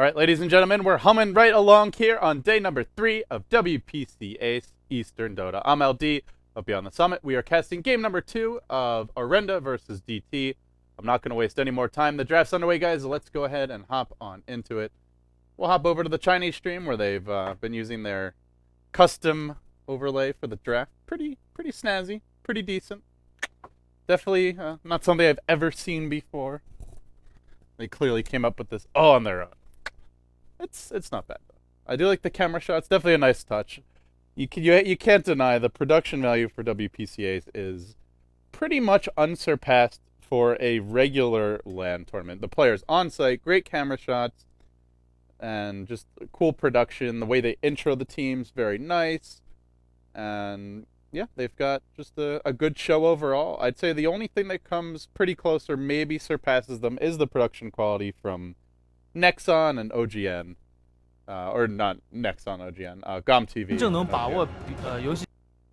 Alright, ladies and gentlemen, we're humming right along here on day number 3 of WPC Ace Eastern Dota. I'm LD. Hope you're on the summit. We are casting game number 2 of Orenda versus DT. I'm not going to waste any more time. The draft's underway, guys. Let's go ahead and hop on into it. We'll hop over to the Chinese stream where they've been using their custom overlay for the draft. Pretty snazzy. Pretty decent. Definitely not something I've ever seen before. They clearly came up with this all on their own. It's not bad though. I do like the camera shots. Definitely a nice touch. You can't deny the production value for WPCAs is pretty much unsurpassed for a regular LAN tournament. The players on site, great camera shots, and just cool production. The way they intro the teams, very nice. And yeah, they've got just a good show overall. I'd say the only thing that comes pretty close or maybe surpasses them is the production quality from Nexon and OGN. Or not Nexon, OGN. GOM TV.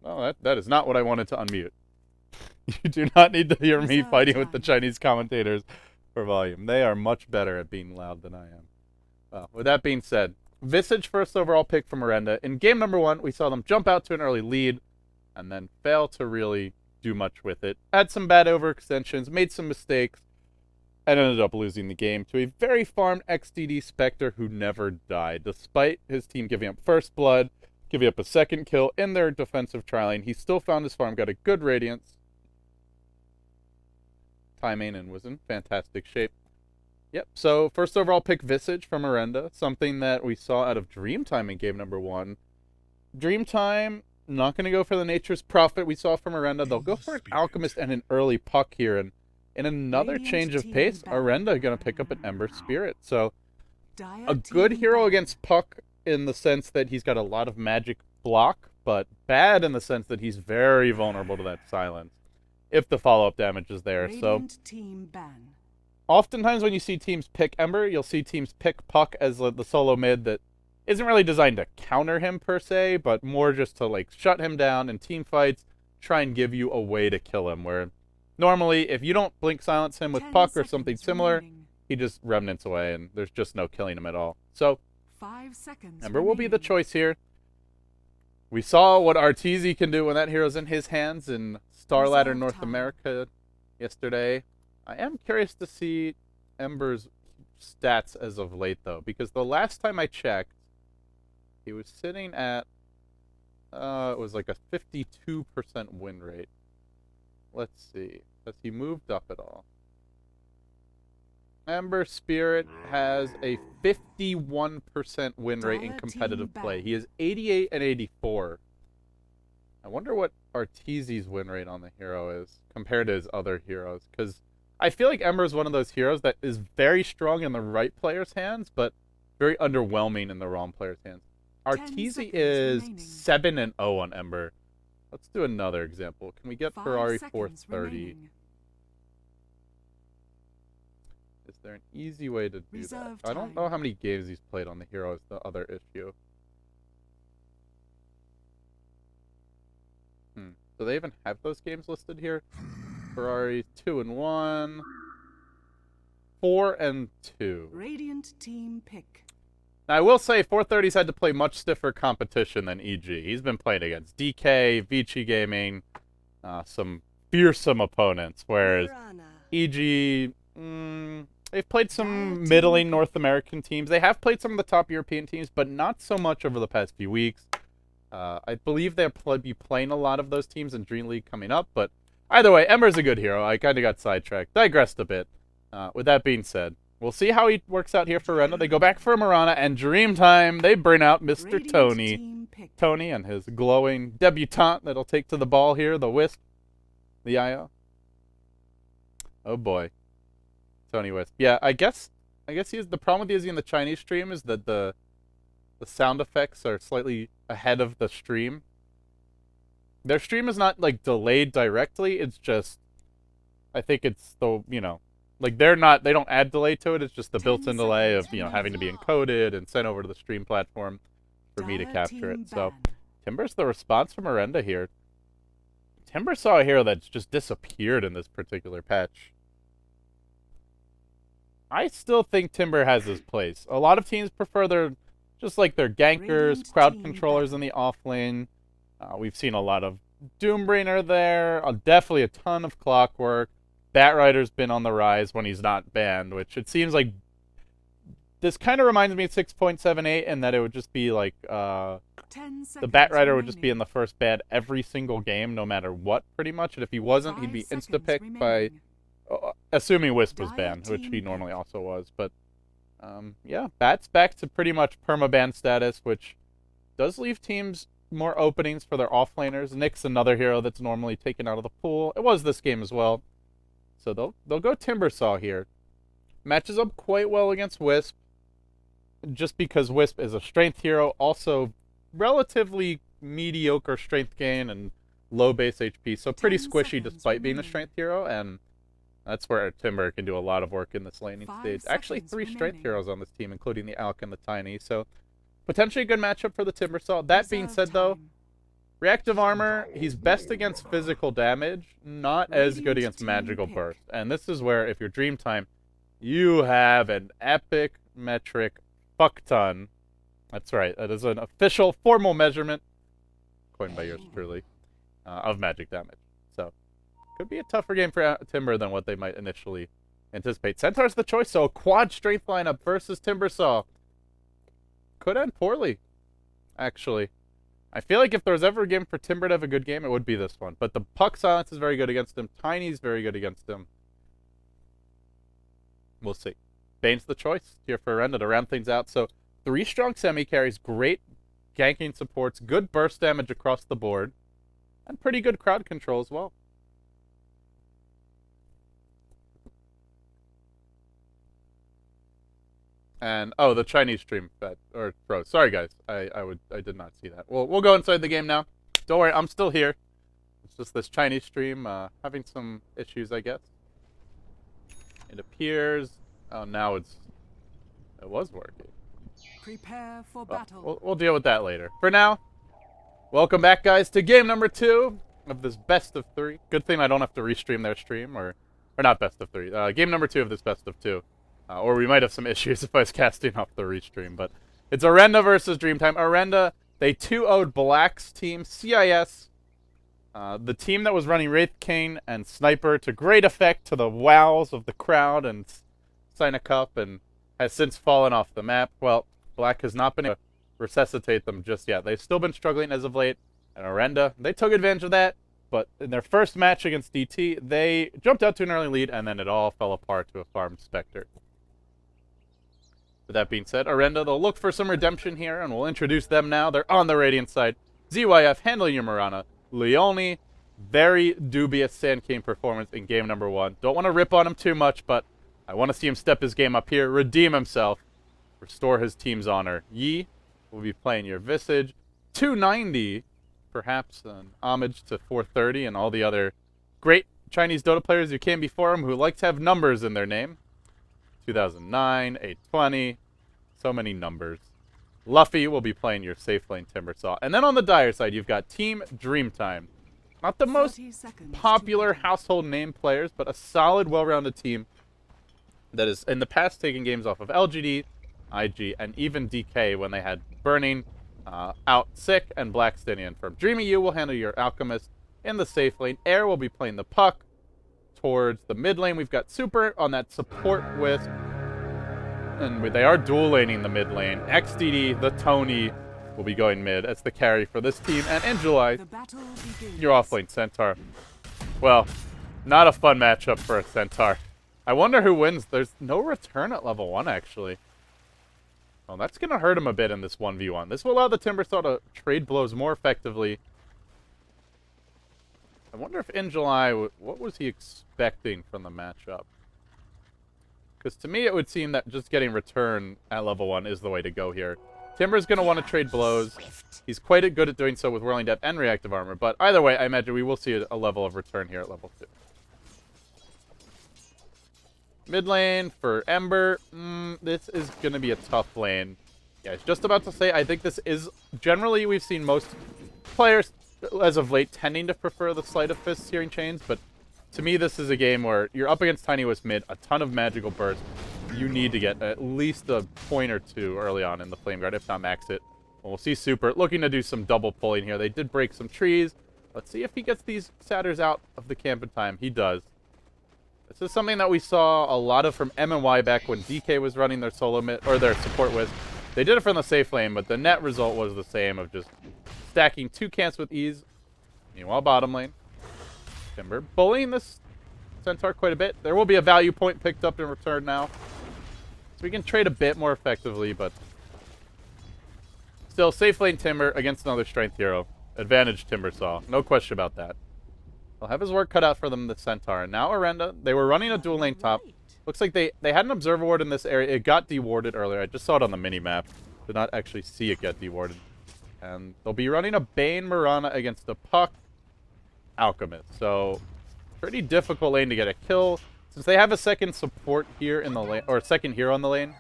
Oh, that is not what I wanted to unmute. You do not need to hear me fighting with the Chinese commentators for volume. They are much better at being loud than I am. With that being said, Visage first overall pick from Orenda. In game number 1, we saw them jump out to an early lead and then fail to really do much with it. Had some bad overextensions, made some mistakes, and ended up losing the game to a very farmed XDD Spectre who never died. Despite his team giving up first blood, giving up a second kill in their defensive tri-lane, he still found his farm, got a good radiance timing, and was in fantastic shape. Yep, so first overall pick Visage from Orenda, something that we saw out of Dreamtime in game number 1. Dreamtime, not going to go for the Nature's Prophet we saw from Orenda. They'll go for an Alchemist and an early Puck here, and in another change of pace, Orenda going to pick up an Ember Spirit. So, a good hero against Puck in the sense that he's got a lot of magic block, but bad in the sense that he's very vulnerable to that silence if the follow-up damage is there. So, oftentimes when you see teams pick Ember, you'll see teams pick Puck as the solo mid that isn't really designed to counter him per se, but more just to like shut him down in team fights, try and give you a way to kill him, where normally, if you don't blink silence him with Puck or something similar, he just remnants away, and there's just no killing him at all. So, 5 seconds Ember will be the choice here. We saw what Arteezy can do when that hero's in his hands in Star Ladder North America yesterday. I am curious to see Ember's stats as of late, though, because the last time I checked, he was sitting at, it was like a 52% win rate. Let's see. Has he moved up at all? Ember Spirit has a 51% win rate in competitive play. He is 88 and 84. I wonder what Arteezy's win rate on the hero is compared to his other heroes, because I feel like Ember is one of those heroes that is very strong in the right player's hands, but very underwhelming in the wrong player's hands. Arteezy is 7 and 0 on Ember. Let's do another example. Can we get Ferrari 430? Is there an easy way to do that? I don't know how many games he's played on the hero is the other issue. Do they even have those games listed here? Ferrari 2 and 1, 4 and 2. Radiant team pick. Now, I will say 430's had to play much stiffer competition than EG. He's been playing against DK, Vici Gaming, some fearsome opponents, whereas EG, they've played some middling North American teams. They have played some of the top European teams, but not so much over the past few weeks. I believe they'll be playing a lot of those teams in Dream League coming up, but either way, Ember's a good hero. I kind of got sidetracked, digressed a bit. With that being said, we'll see how he works out here for Orenda. They go back for Marana, and Dreamtime, they bring out Mr. Tony. Tony and his glowing debutante that'll take to the ball here, the Wisp, the IO. Oh boy. Tony Wisp. Yeah, I guess he's the problem with using the Chinese stream is that the sound effects are slightly ahead of the stream. Their stream is not like delayed directly, it's just I think it's the, like they don't add delay to it, it's just the built-in delay of, having to be encoded and sent over to the stream platform for me to capture it. So, Timber's the response from Orenda here. Timber saw a hero that's just disappeared in this particular patch. I still think Timber has his place. A lot of teams prefer their gankers, Radiant crowd team controllers in the off lane. We've seen a lot of Doombringer there. Definitely a ton of Clockwork. Batrider's been on the rise when he's not banned, which it seems like this kind of reminds me of 6.78 in that it would just be like the Batrider would just be in the first ban every single game, no matter what, pretty much. And if he wasn't, he'd be insta-picked by, assuming Wisp was banned, which he normally also was. But yeah, Bat's back to pretty much permaban status, which does leave teams more openings for their offlaners. Nick's another hero that's normally taken out of the pool. It was this game as well. So they'll go Timbersaw here. Matches up quite well against Wisp, just because Wisp is a strength hero, also relatively mediocre strength gain and low base HP, so pretty squishy despite being a strength hero, and that's where Timber can do a lot of work in this laning stage. Actually, 3 strength heroes on this team, including the Alk and the Tiny, so potentially a good matchup for the Timbersaw. That being said, though, reactive armor, he's best against physical damage, not as good against magical burst. And this is where, if you're Dreamtime, you have an epic metric fuck ton. That's right, that is an official formal measurement, coined by yours truly, of magic damage. So, could be a tougher game for Timber than what they might initially anticipate. Centaur's the choice, so a quad strength lineup versus Timbersaw could end poorly, actually. I feel like if there was ever a game for Timber to have a good game, it would be this one. But the Puck Silence is very good against him. Tiny's very good against him. We'll see. Bane's the choice here for Orenda to round things out. So 3 strong semi-carries, great ganking supports, good burst damage across the board, and pretty good crowd control as well. And oh, the Chinese stream fed or froze. Sorry guys, I did not see that. We'll go inside the game now. Don't worry, I'm still here. It's just this Chinese stream having some issues, I guess. It appears. Oh, now it was working. Prepare for battle. We'll deal with that later. For now, welcome back, guys, to game number 2 of this best of 3. Good thing I don't have to restream their stream, or not best of 3. Game number 2 of this best of 2. Or we might have some issues if I was casting off the restream, but it's Orenda versus Dreamtime. Orenda, they 2-0'd Black's team, CIS, the team that was running Wraith King and Sniper to great effect to the wows of the crowd and Sign a Cup, and has since fallen off the map. Well, Black has not been able to resuscitate them just yet. They've still been struggling as of late, and Orenda, they took advantage of that, but in their first match against DT, they jumped out to an early lead, and then it all fell apart to a farmed Spectre. With that being said, Orenda, they'll look for some redemption here, and we'll introduce them now. They're on the Radiant side. ZYF handling your Mirana. Leone, very dubious Sand King performance in game number 1. Don't want to rip on him too much, but I want to see him step his game up here, redeem himself, restore his team's honor. Yi will be playing your Visage. 290, perhaps an homage to 430 and all the other great Chinese Dota players who came before him who like to have numbers in their name. 2009, 820, so many numbers. Luffy will be playing your safe lane Timbersaw. And then on the dire side, you've got Team Dreamtime. Not the most popular household name players, but a solid, well-rounded team that is, in the past, taking games off of LGD, IG, and even DK when they had Burning, Out Sick, and Blackstinian. From Dreamy U will handle your Alchemist in the safe lane. Air will be playing the Puck. Towards the mid lane, we've got Super on that support Wisp. And they are dual laning the mid lane. XDD, the Tony, will be going mid as the carry for this team. And in July, your offlane Centaur. Well, not a fun matchup for a Centaur. I wonder who wins. There's no return at level 1, actually. Well, that's going to hurt him a bit in this 1v1. This will allow the Timbersaw to trade blows more effectively. I wonder if in July, what was he expecting from the matchup? Because to me, it would seem that just getting return at level 1 is the way to go here. Timber's going to want to trade blows. He's quite good at doing so with Whirling Depth and Reactive Armor. But either way, I imagine we will see a level of return here at level 2. Mid lane for Ember. This is going to be a tough lane. Yeah, I was just about to say, I think this is... Generally, we've seen most players, as of late, tending to prefer the Sleight of Fist Searing Chains, but to me, this is a game where you're up against Tiny Wisp mid, a ton of magical burst. you need to get at least a point or two early on in the Flame Guard, if not max it. We'll see Super looking to do some double pulling here. They did break some trees. Let's see if he gets these satyrs out of the camp in time. He does. This is something that we saw a lot of from M&Y back when DK was running their solo mid, or their support with. They did it from the safe lane, but the net result was the same of just stacking 2 camps with ease. Meanwhile, bottom lane, Timber bullying this Centaur quite a bit. There will be a value point picked up in return now. So we can trade a bit more effectively, but still, safe lane Timber against another strength hero. Advantage Timbersaw. No question about that. He'll have his work cut out for them, the Centaur. And now Orenda, they were running a dual lane top. Looks like they had an observer ward in this area. It got dewarded earlier. I just saw it on the mini-map. Did not actually see it get dewarded. And they'll be running a Bane Mirana against a Puck Alchemist. So, pretty difficult lane to get a kill. Since they have a second support here in the lane, or second hero on the lane,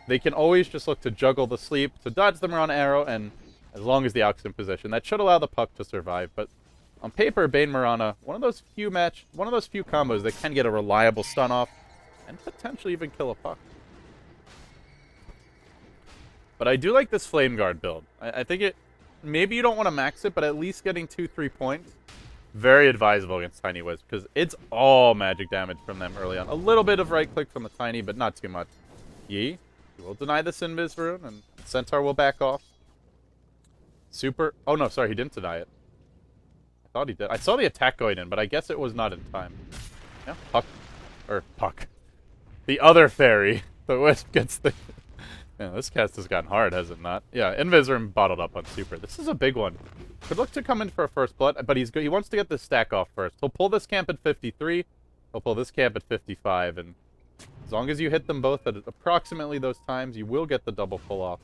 they can always just look to juggle the sleep, to dodge the Mirana arrow, and as long as the Alch's in position, that should allow the Puck to survive. But on paper, Bane Mirana, one of those few combos that can get a reliable stun off, and potentially even kill a Puck. But I do like this Flame Guard build. I think it, maybe you don't want to max it, but at least getting 2-3 points, very advisable against Tiny Wisp, because it's all magic damage from them early on. A little bit of right click from the Tiny, but not too much. Yi will deny this Invis rune, and Centaur will back off. Super, oh no, sorry, he didn't deny it. I thought he did. I saw the attack going in, but I guess it was not in time. Yeah, Puck. The other fairy. The Wisp gets the... Man, this cast has gotten hard, has it not? Yeah, Invisroom bottled up on Super. This is a big one. Could look to come in for a first blood, but he's good. He wants to get the stack off first. He'll pull this camp at 53. He'll pull this camp at 55, and as long as you hit them both at approximately those times, you will get the double pull off.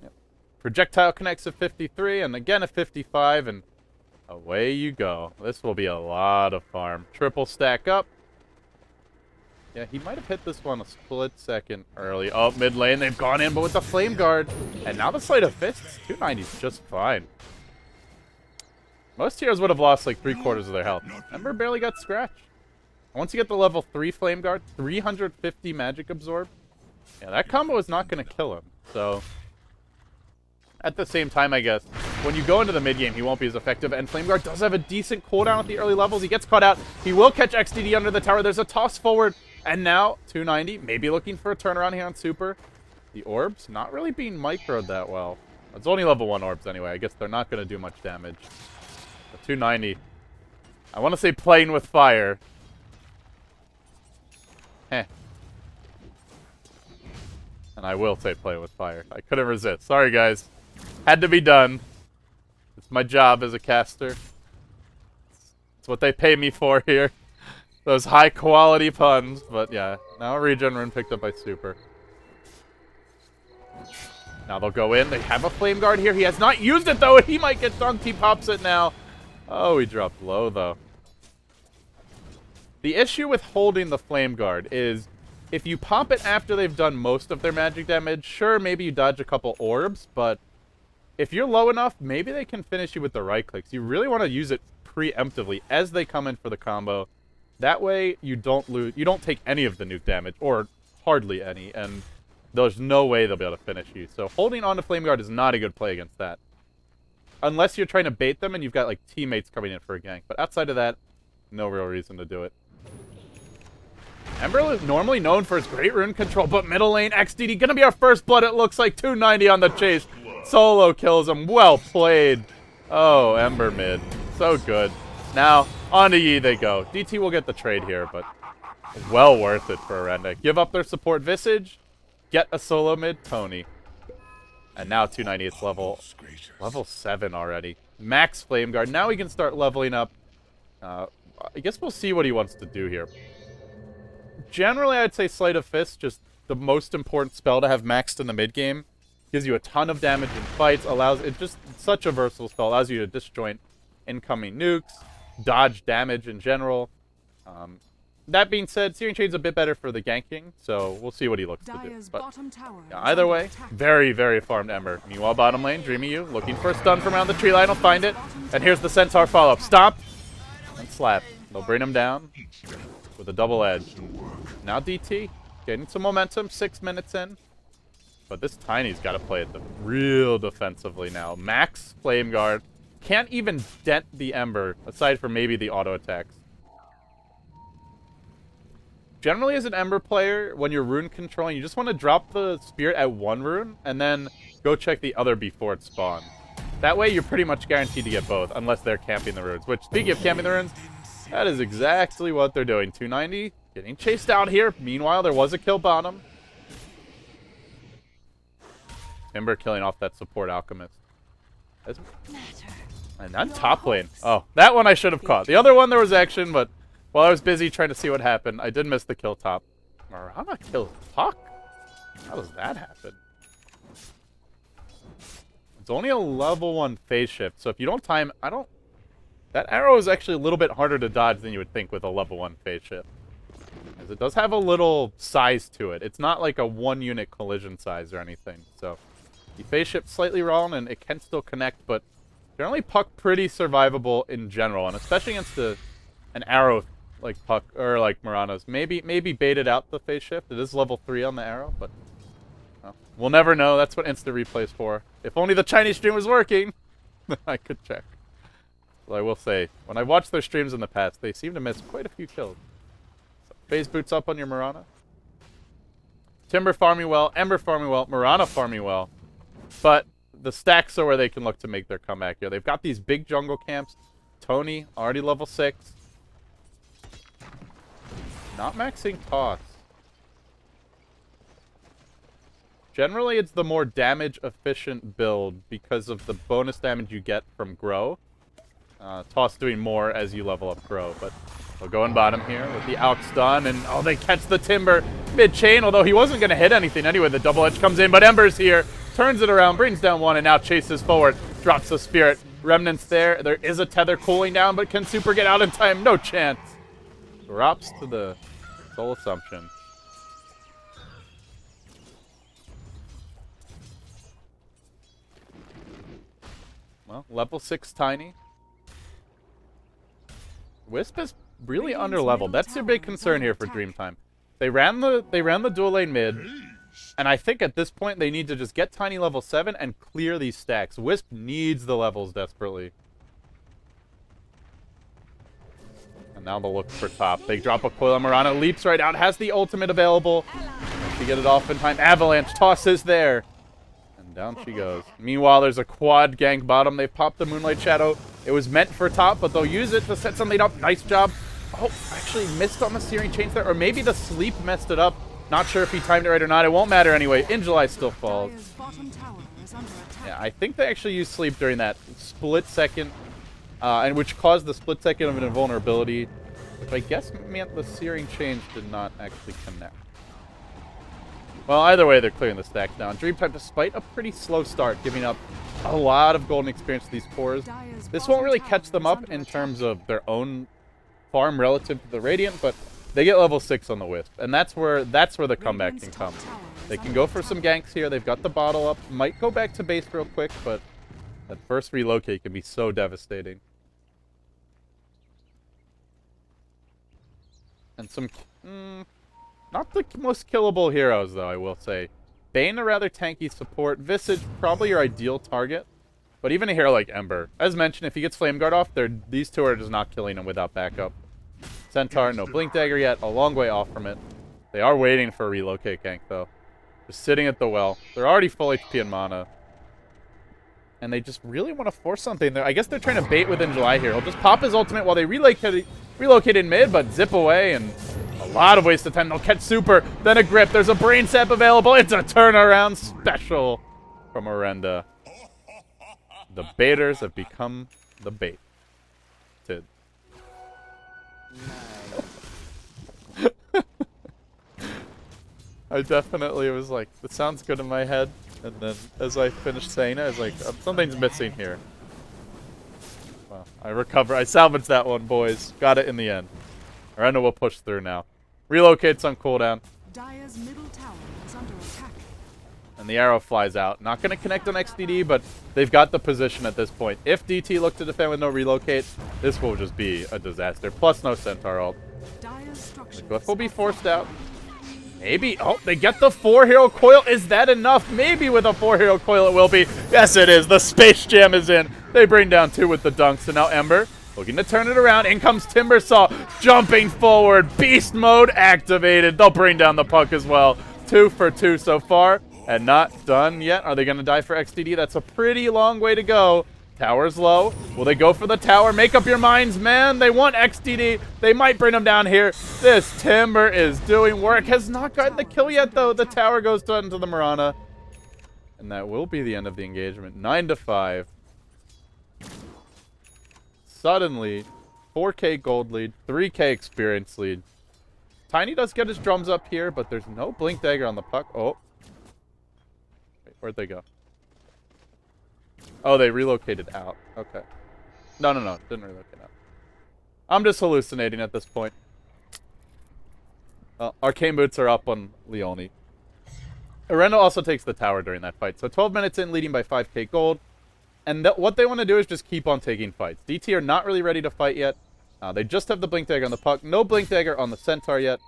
Yep. Projectile connects at 53, and again at 55, and away you go. This will be a lot of farm. Triple stack up. Yeah, he might have hit this one a split second early. Oh, mid lane, they've gone in, but with the Flame Guard. And now the Sleight of Fists, 290 is just fine. Most heroes would have lost like 3/4 of their health. Ember barely got scratched. Once you get the level 3 Flame Guard, 350 magic absorb. Yeah, that combo is not going to kill him. So, at the same time, I guess, when you go into the mid game, he won't be as effective. And Flame Guard does have a decent cooldown at the early levels. He gets caught out. He will catch XDD under the tower. There's a toss forward. And now, 290, maybe looking for a turnaround here on Super. The orbs, not really being microed that well. It's only level 1 orbs anyway. I guess they're not going to do much damage. But 290. I want to say playing with fire. Heh. And I will say playing with fire. I couldn't resist. Sorry, guys. Had to be done. It's my job as a caster. It's what they pay me for here. Those high-quality puns, but yeah. Now a regen rune picked up by Super. Now they'll go in. They have a Flame Guard here. He has not used it, though. He might get dunked. He pops it now. Oh, he dropped low, though. The issue with holding the Flame Guard is if you pop it after they've done most of their magic damage, sure, maybe you dodge a couple orbs, but if you're low enough, maybe they can finish you with the right clicks. You really want to use it preemptively as they come in for the combo. That way, you don't take any of the nuke damage, or hardly any, and there's no way they'll be able to finish you. So holding on to Flame Guard is not a good play against that. Unless you're trying to bait them and you've got like teammates coming in for a gank. But outside of that, no real reason to do it. Ember is normally known for his great rune control, but middle lane, XDD, gonna be our first blood, it looks like. 290 on the chase. Solo kills him. Well played. Oh, Ember mid. So good. Now, on to Yi they go. DT will get the trade here, but well worth it for Orenda. Give up their support Visage, get a solo mid Tony. And now 290, it's level 7 already. Max Flame Guard. Now we can start leveling up. I guess we'll see what he wants to do here. Generally, I'd say Sleight of Fist, just the most important spell to have maxed in the mid game. Gives you a ton of damage in fights, it's just such a versatile spell, allows you to disjoint incoming nukes, dodge damage in general. That being said, Searing Shade's a bit better for the ganking, so we'll see what he looks to do. But yeah, either way, very, very farmed Ember. Meanwhile, bottom lane, Dreamy U, looking for a stun from around the tree line, will find it. And here's the Centaur follow-up. Stop! And slap. They'll bring him down with a double edge. Now DT. Gaining some momentum, 6 minutes in. But this Tiny's got to play it real defensively now. Max Flame Guard. Can't even dent the Ember, aside from maybe the auto attacks. Generally, as an Ember player, when you're rune controlling, you just want to drop the Spirit at 1 rune, and then go check the other before it spawns. That way, you're pretty much guaranteed to get both, unless they're camping the runes. Which, speaking of camping the runes, that is exactly what they're doing. 290, getting chased out here. Meanwhile, there was a kill bottom. Timber killing off that support Alchemist. And then top lane. Oh, that one I should have caught. The other one, there was action, but while I was busy trying to see what happened, I did miss the kill top. Marana killed Puck? How does that happen? It's only a level 1 phase shift, so if you don't time... That arrow is actually a little bit harder to dodge than you would think with a level 1 phase shift. Because it does have a little size to it. It's not like a 1-unit collision size or anything, so... You phase shift slightly wrong, and it can still connect, but generally Puck pretty survivable in general, and especially against an arrow like Puck, or like Marana's. Maybe baited out the phase shift. It is level 3 on the arrow, but well, we'll never know. That's what instant replay's for. If only the Chinese stream was working, then I could check. Well, I will say, when I watched their streams in the past, they seem to miss quite a few kills. So, phase boots up on your Marana. Timber farming well, Ember farming well, Marana farming well. But the stacks are where they can look to make their comeback here. They've got these big jungle camps. Tony, already level 6. Not maxing toss. Generally, it's the more damage-efficient build because of the bonus damage you get from Grow. Toss doing more as you level up Grow. But we'll go in bottom here with the Aux stun. And, oh, they catch the Timber mid-chain, although he wasn't going to hit anything anyway. The double edge comes in, but Ember's here. Turns it around, brings down one, and now chases forward. Drops the Spirit. Remnants there. There is a tether cooling down, but can Super get out in time? No chance. Drops to the Soul Assumption. Well, level 6 Tiny. Wisp is really underleveled. That's your big concern here for Dreamtime. They ran the dual lane mid. And I think at this point, they need to just get Tiny level 7 and clear these stacks. Wisp needs the levels desperately. And now they'll look for top. They drop a coil on Marana, leaps right out, has the ultimate available. She get it off in time. Avalanche tosses there. And down she goes. Meanwhile, there's a quad gank bottom. They've popped the Moonlight Shadow. It was meant for top, but they'll use it to set something up. Nice job. Oh, actually missed on the Searing Chains there. Or maybe the sleep messed it up. Not sure if he timed it right or not. It won't matter anyway. In July still falls. Yeah, I think they actually used sleep during that split second, and which caused the split second of an invulnerability, which I guess meant the Searing Chains did not actually connect. Well, either way, they're clearing the stacks down. Dreamtime, despite a pretty slow start, giving up a lot of golden experience to these cores. This won't really catch them up in terms of their own farm relative to the Radiant, but they get level 6 on the Wisp, and that's where the comeback can come. They can go for some ganks here. They've got the bottle up. Might go back to base real quick, but that first relocate can be so devastating. And some... not the most killable heroes, though, I will say. Bane, a rather tanky support. Visage, probably your ideal target. But even a hero like Ember. As mentioned, if he gets Flame Guard off, these two are just not killing him without backup. Centaur, no Blink Dagger yet. A long way off from it. They are waiting for a relocate gank, though. Just sitting at the well. They're already full HP and mana. And they just really want to force something. I guess they're trying to bait within July here. He'll just pop his ultimate while they relocate in mid, but zip away, and a lot of waste of time. They'll catch Super, then a grip. There's a Brain Sap available. It's a turnaround special from Orenda. The baiters have become the bait. I definitely was like, it sounds good in my head. And then as I finished saying it, I was like, something's missing here. Well, I salvaged that one, boys. Got it in the end. Orenda will push through now. Relocates on cooldown. Dire's middle tower is under attack. And the arrow flies out. Not going to connect on XDD, but they've got the position at this point. If DT looked to defend with no relocate, this will just be a disaster. Plus no Centaur ult. The Glyph will be forced out. Maybe. Oh, they get the 4-hero coil. Is that enough? Maybe with a 4-hero coil it will be. Yes, it is. The Space Jam is in. They bring down 2 with the dunks. And now Ember looking to turn it around. In comes Timbersaw. Jumping forward. Beast mode activated. They'll bring down the puck as well. 2 for 2 so far. And not done yet. Are they going to die for XDD? That's a pretty long way to go. Tower's low. Will they go for the tower? Make up your minds, man. They want XDD. They might bring them down here. This Timber is doing work. Has not gotten the kill yet, though. The tower goes down to the Marana. And that will be the end of the engagement. 9-5. Suddenly, 4K gold lead, 3K experience lead. Tiny does get his drums up here, but there's no Blink Dagger on the puck. Oh. Wait, where'd they go? Oh, they relocated out. Okay. No. Didn't relocate out. I'm just hallucinating at this point. Arcane Boots are up on Leone. Orenda also takes the tower during that fight. So 12 minutes in, leading by 5K gold. And what they want to do is just keep on taking fights. DT are not really ready to fight yet. They just have the Blink Dagger on the puck. No Blink Dagger on the Centaur yet.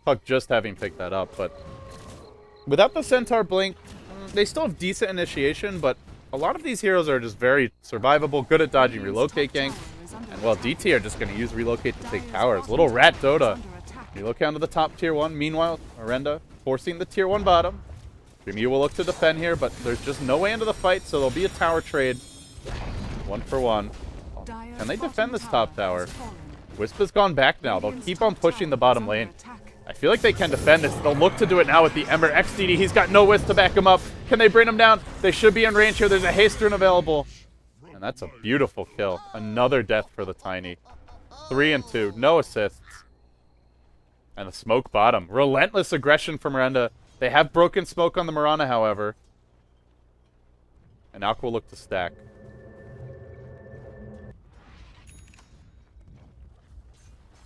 Puck just having picked that up. But without the Centaur Blink, they still have decent initiation, but a lot of these heroes are just very survivable, good at dodging relocate ganks. And, well, DT are just going to use relocate to take towers. Little Rat Dota. Relocate onto the top tier 1. Meanwhile, Orenda forcing the tier 1 bottom. Dreamy will look to defend here, but there's just no way into the fight, so there'll be a tower trade. 1 for 1. Can they defend this top tower? Wisp has gone back now. They'll keep on pushing the bottom lane. I feel like they can defend this. They'll look to do it now with the Ember. XDD, he's got no Wisp to back him up. Can they bring him down? They should be in range here. There's a haste rune available. And that's a beautiful kill. Another death for the Tiny. 3 and 2. No assists. And a smoke bottom. Relentless aggression from Orenda. They have broken smoke on the Marana, however. And Alk will look to stack.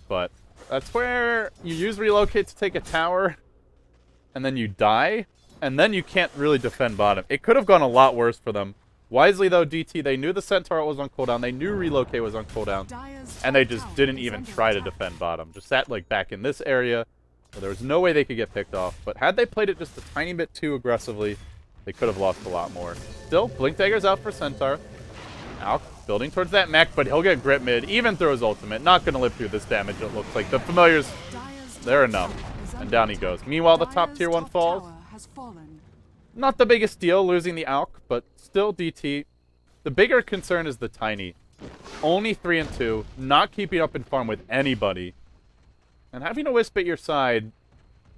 But that's where you use relocate to take a tower, and then you die, and then you can't really defend bottom. It could have gone a lot worse for them. Wisely, though, DT, they knew the Centaur was on cooldown. They knew relocate was on cooldown, and they just didn't even try to defend bottom. Just sat, like, back in this area where there was no way they could get picked off. But had they played it just a tiny bit too aggressively, they could have lost a lot more. Still, Blink Dagger's out for Centaur. Alk building towards that mech, but he'll get grip mid, even through his ultimate. Not going to live through this damage, it looks like. The familiars, they're enough. And down he goes. Meanwhile, the top tier 1 falls. Not the biggest deal, losing the Alk, but still DT. The bigger concern is the Tiny. Only 3 and 2, not keeping up in farm with anybody. And having a Wisp at your side,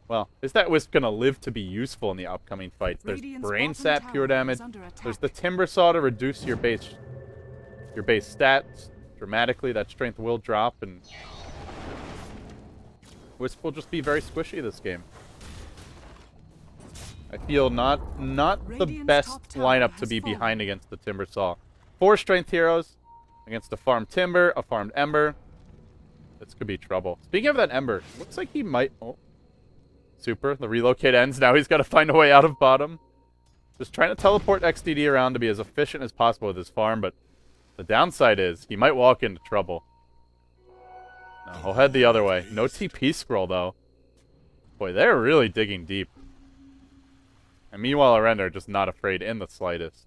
well, is that Wisp going to live to be useful in the upcoming fights? There's Brain Sap, pure damage. There's the Timbersaw to reduce your base stats dramatically. That strength will drop, and Wisp will just be very squishy this game. I feel not the best lineup to be behind against the Timbersaw. 4 strength heroes against a farmed Timber, a farmed Ember. This could be trouble. Speaking of that Ember, looks like he might... Oh. Super. The relocate ends. Now he's got to find a way out of bottom. Just trying to teleport XDD around to be as efficient as possible with his farm, but the downside is he might walk into trouble. No, he'll head the other way. No TP scroll, though. Boy, they're really digging deep. And meanwhile, Orenda are just not afraid in the slightest.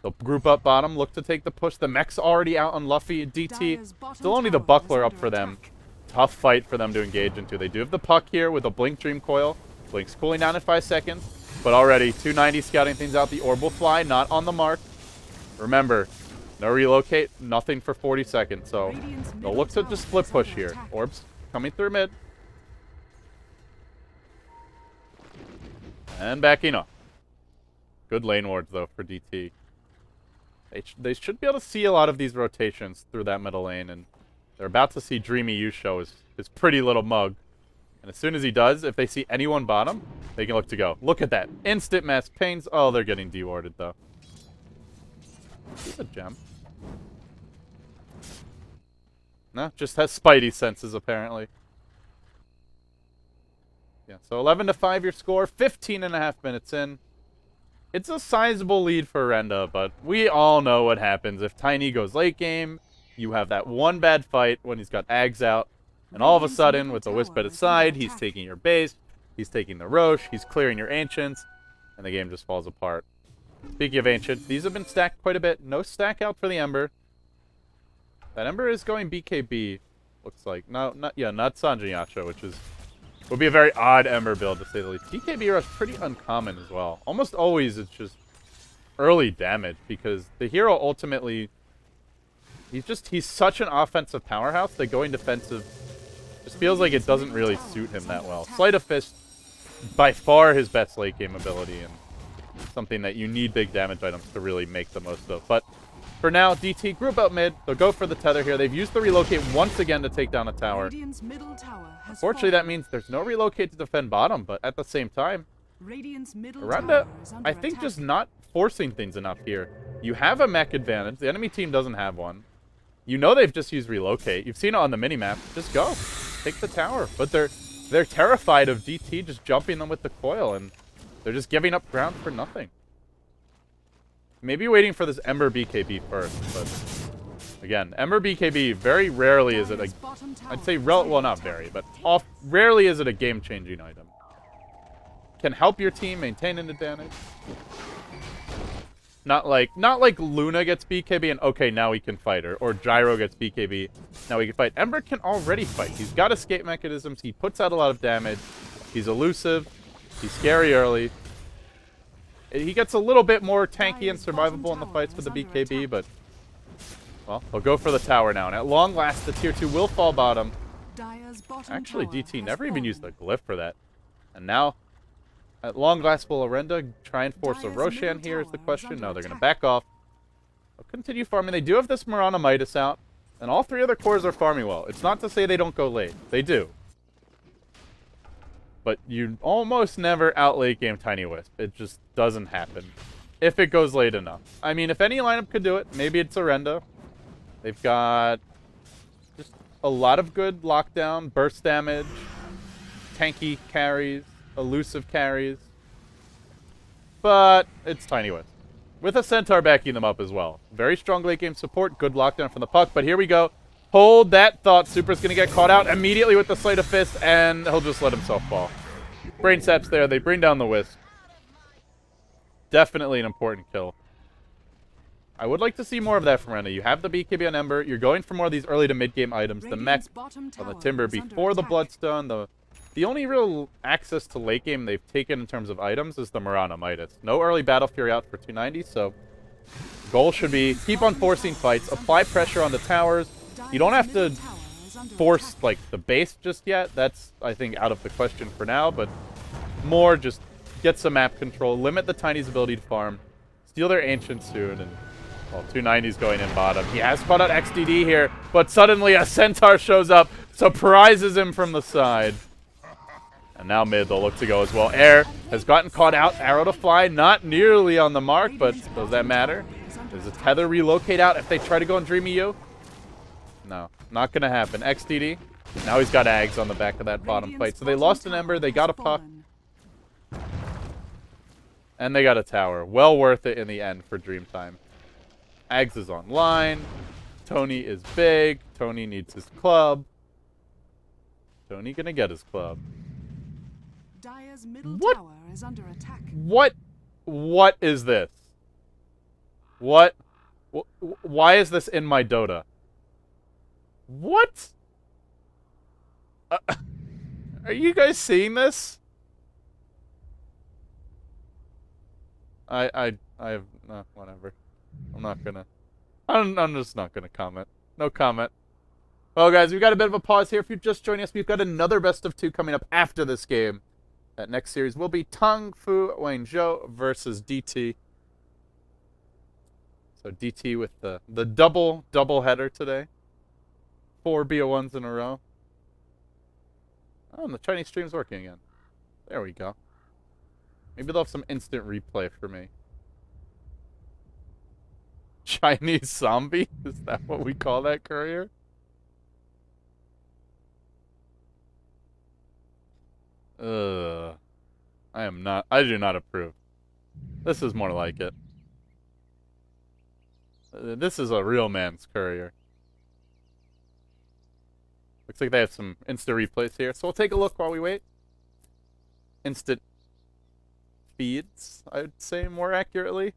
They'll group up bottom, look to take the push. The mech's already out on Luffy. DT, still only the Buckler up for them. Tough fight for them to engage into. They do have the puck here with a Blink Dream Coil. Blink's cooling down in 5 seconds. But already, 290 scouting things out. The Orb will fly, not on the mark. Remember, no relocate, nothing for 40 seconds. So they'll look to just split push here. Orbs coming through mid. And backing up. Good lane wards, though, for DT. They should be able to see a lot of these rotations through that middle lane, and they're about to see Dreamy U show his pretty little mug. And as soon as he does, if they see anyone bottom, they can look to go. Look at that. Instant mass pains. Oh, they're getting dewarded, though. He's a gem. No, just has Spidey senses, apparently. Yeah, so 11-5 your score. 15.5 minutes in. It's a sizable lead for Orenda, but we all know what happens. If Tiny goes late game, you have that one bad fight when he's got Ags out, and all of a sudden, with the Wisp at his side, he's taking your base. He's taking the Roche, he's clearing your Ancients, and the game just falls apart. Speaking of Ancients, these have been stacked quite a bit. No stack out for the Ember. That Ember is going BKB, looks like. No, not Sanjiyacho, which would be a very odd Ember build, to say the least. BKB Rush pretty uncommon as well. Almost always it's just early damage, because the hero ultimately, he's such an offensive powerhouse that going defensive just feels like it doesn't really suit him that well. Sleight of Fist, by far his best late game ability, and something that you need big damage items to really make the most of. But for now, DT group out mid. They'll go for the tether here. They've used the relocate once again to take down a tower. Unfortunately, that means there's no relocate to defend bottom, but at the same time, Orenda, I think, just not forcing things enough here. You have a mech advantage. The enemy team doesn't have one. You know they've just used relocate. You've seen it on the minimap. Just go. Take the tower. But they're terrified of DT just jumping them with the coil, and they're just giving up ground for nothing. Maybe waiting for this Ember BKB first, but again, Ember BKB, very rarely is it a, I'd say, well, not very, but rarely is it a game-changing item. Can help your team maintain an advantage. Not like Luna gets BKB and okay, now we can fight her, or Gyro gets BKB, now we can fight. Ember can already fight. He's got escape mechanisms, he puts out a lot of damage, he's elusive, he's scary early. He gets a little bit more tanky and survivable in the fights with the BKB, but, well, he'll go for the tower now. And at long last, the tier 2 will fall bottom. Actually, DT never even used the glyph for that. And now, at long last, will Orenda try and force a Roshan here is the question. No, they're going to back off. They'll continue farming. They do have this Mirana Midas out, and all three other cores are farming well. It's not to say they don't go late. They do. But you almost never out late game Tiny Wisp. It just doesn't happen. If it goes late enough. I mean, if any lineup could do it, maybe it's Orenda. They've got just a lot of good lockdown, burst damage, tanky carries, elusive carries. But it's Tiny Wisp. With a Centaur backing them up as well. Very strong late game support, good lockdown from the puck. But here we go. Hold that thought. Super's going to get caught out immediately with the Sleight of Fist, and he'll just let himself fall. Brain Sap's there. They bring down the Wisp. Definitely an important kill. I would like to see more of that from Orenda. You have the BKB on Ember. You're going for more of these early to mid-game items. The mech on the Timber before the Bloodstone. The only real access to late game they've taken in terms of items is the Mirana Midas. No early Battle Fury out for 290, so goal should be keep on forcing fights, apply pressure on the towers. You don't have to force, like, the base just yet. That's, I think, out of the question for now, but more just get some map control, limit the Tiny's ability to farm, steal their Ancient soon, and, well, 290's going in bottom. He has caught out XDD here, but suddenly a Centaur shows up, surprises him from the side. And now mid, they'll look to go as well. Air has gotten caught out, arrow to fly, not nearly on the mark, but does that matter? Does the tether relocate out if they try to go on Dreamy You? No, not going to happen. XDD, now he's got Ags on the back of that bottom fight. So they lost an Ember, they got a puck, and they got a tower. Well worth it in the end for Dreamtime. Ags is online. Tony is big. Tony needs his club. Tony going to get his club. What? Is under attack. What is this? What? Why is this in my Dota? What? Are you guys seeing this? I have no, whatever. I'm just not gonna comment. No comment. Well, guys, we've got a bit of a pause here. If you're just joining us, we've got another best of 2 coming up after this game. That next series will be Tung Fu Wenzhou versus DT. So DT with the double header today. 4 BO1s in a row. Oh, and the Chinese stream's working again. There we go. Maybe they'll have some instant replay for me. Chinese zombie? Is that what we call that, courier? I do not approve. This is more like it. This is a real man's courier. Looks like they have some Insta replays here, so we'll take a look while we wait. instant feeds, I'd say more accurately.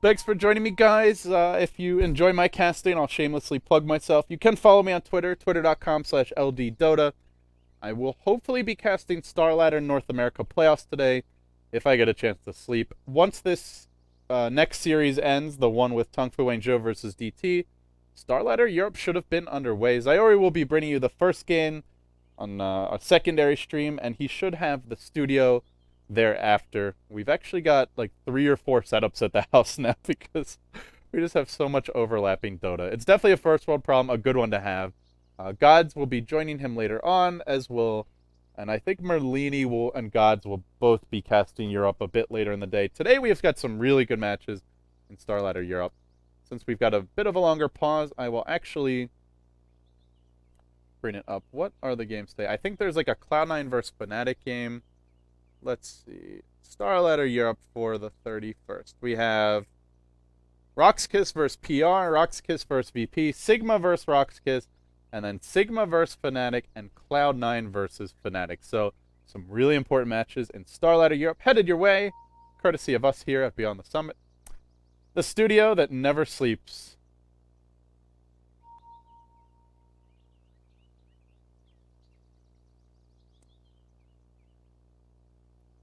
Thanks for joining me, guys. If you enjoy my casting, I'll shamelessly plug myself. You can follow me on Twitter, twitter.com/LDDota. I will hopefully be casting Starladder North America Playoffs today, if I get a chance to sleep. Once this next series ends, the one with Tung Fu Wenzhou versus DT, Starladder Europe should have been underway. Zayori will be bringing you the first game on a secondary stream, and he should have the studio thereafter. We've actually got like 3 or 4 setups at the house now because we just have so much overlapping Dota. It's definitely a first world problem, a good one to have. Gods will be joining him later on, as will, and I think Merlini and Gods will both be casting Europe a bit later in the day. Today we have got some really good matches in Starladder Europe. Since we've got a bit of a longer pause, I will actually bring it up. What are the games today? I think there's like a Cloud9 versus Fnatic game. Let's see. Starladder Europe for the 31st. We have Roxkiss versus PR, Roxkiss versus VP, Sigma versus Roxkiss, and then Sigma versus Fnatic, and Cloud9 versus Fnatic. So, some really important matches in Starladder Europe headed your way, courtesy of us here at Beyond the Summit. The studio that never sleeps.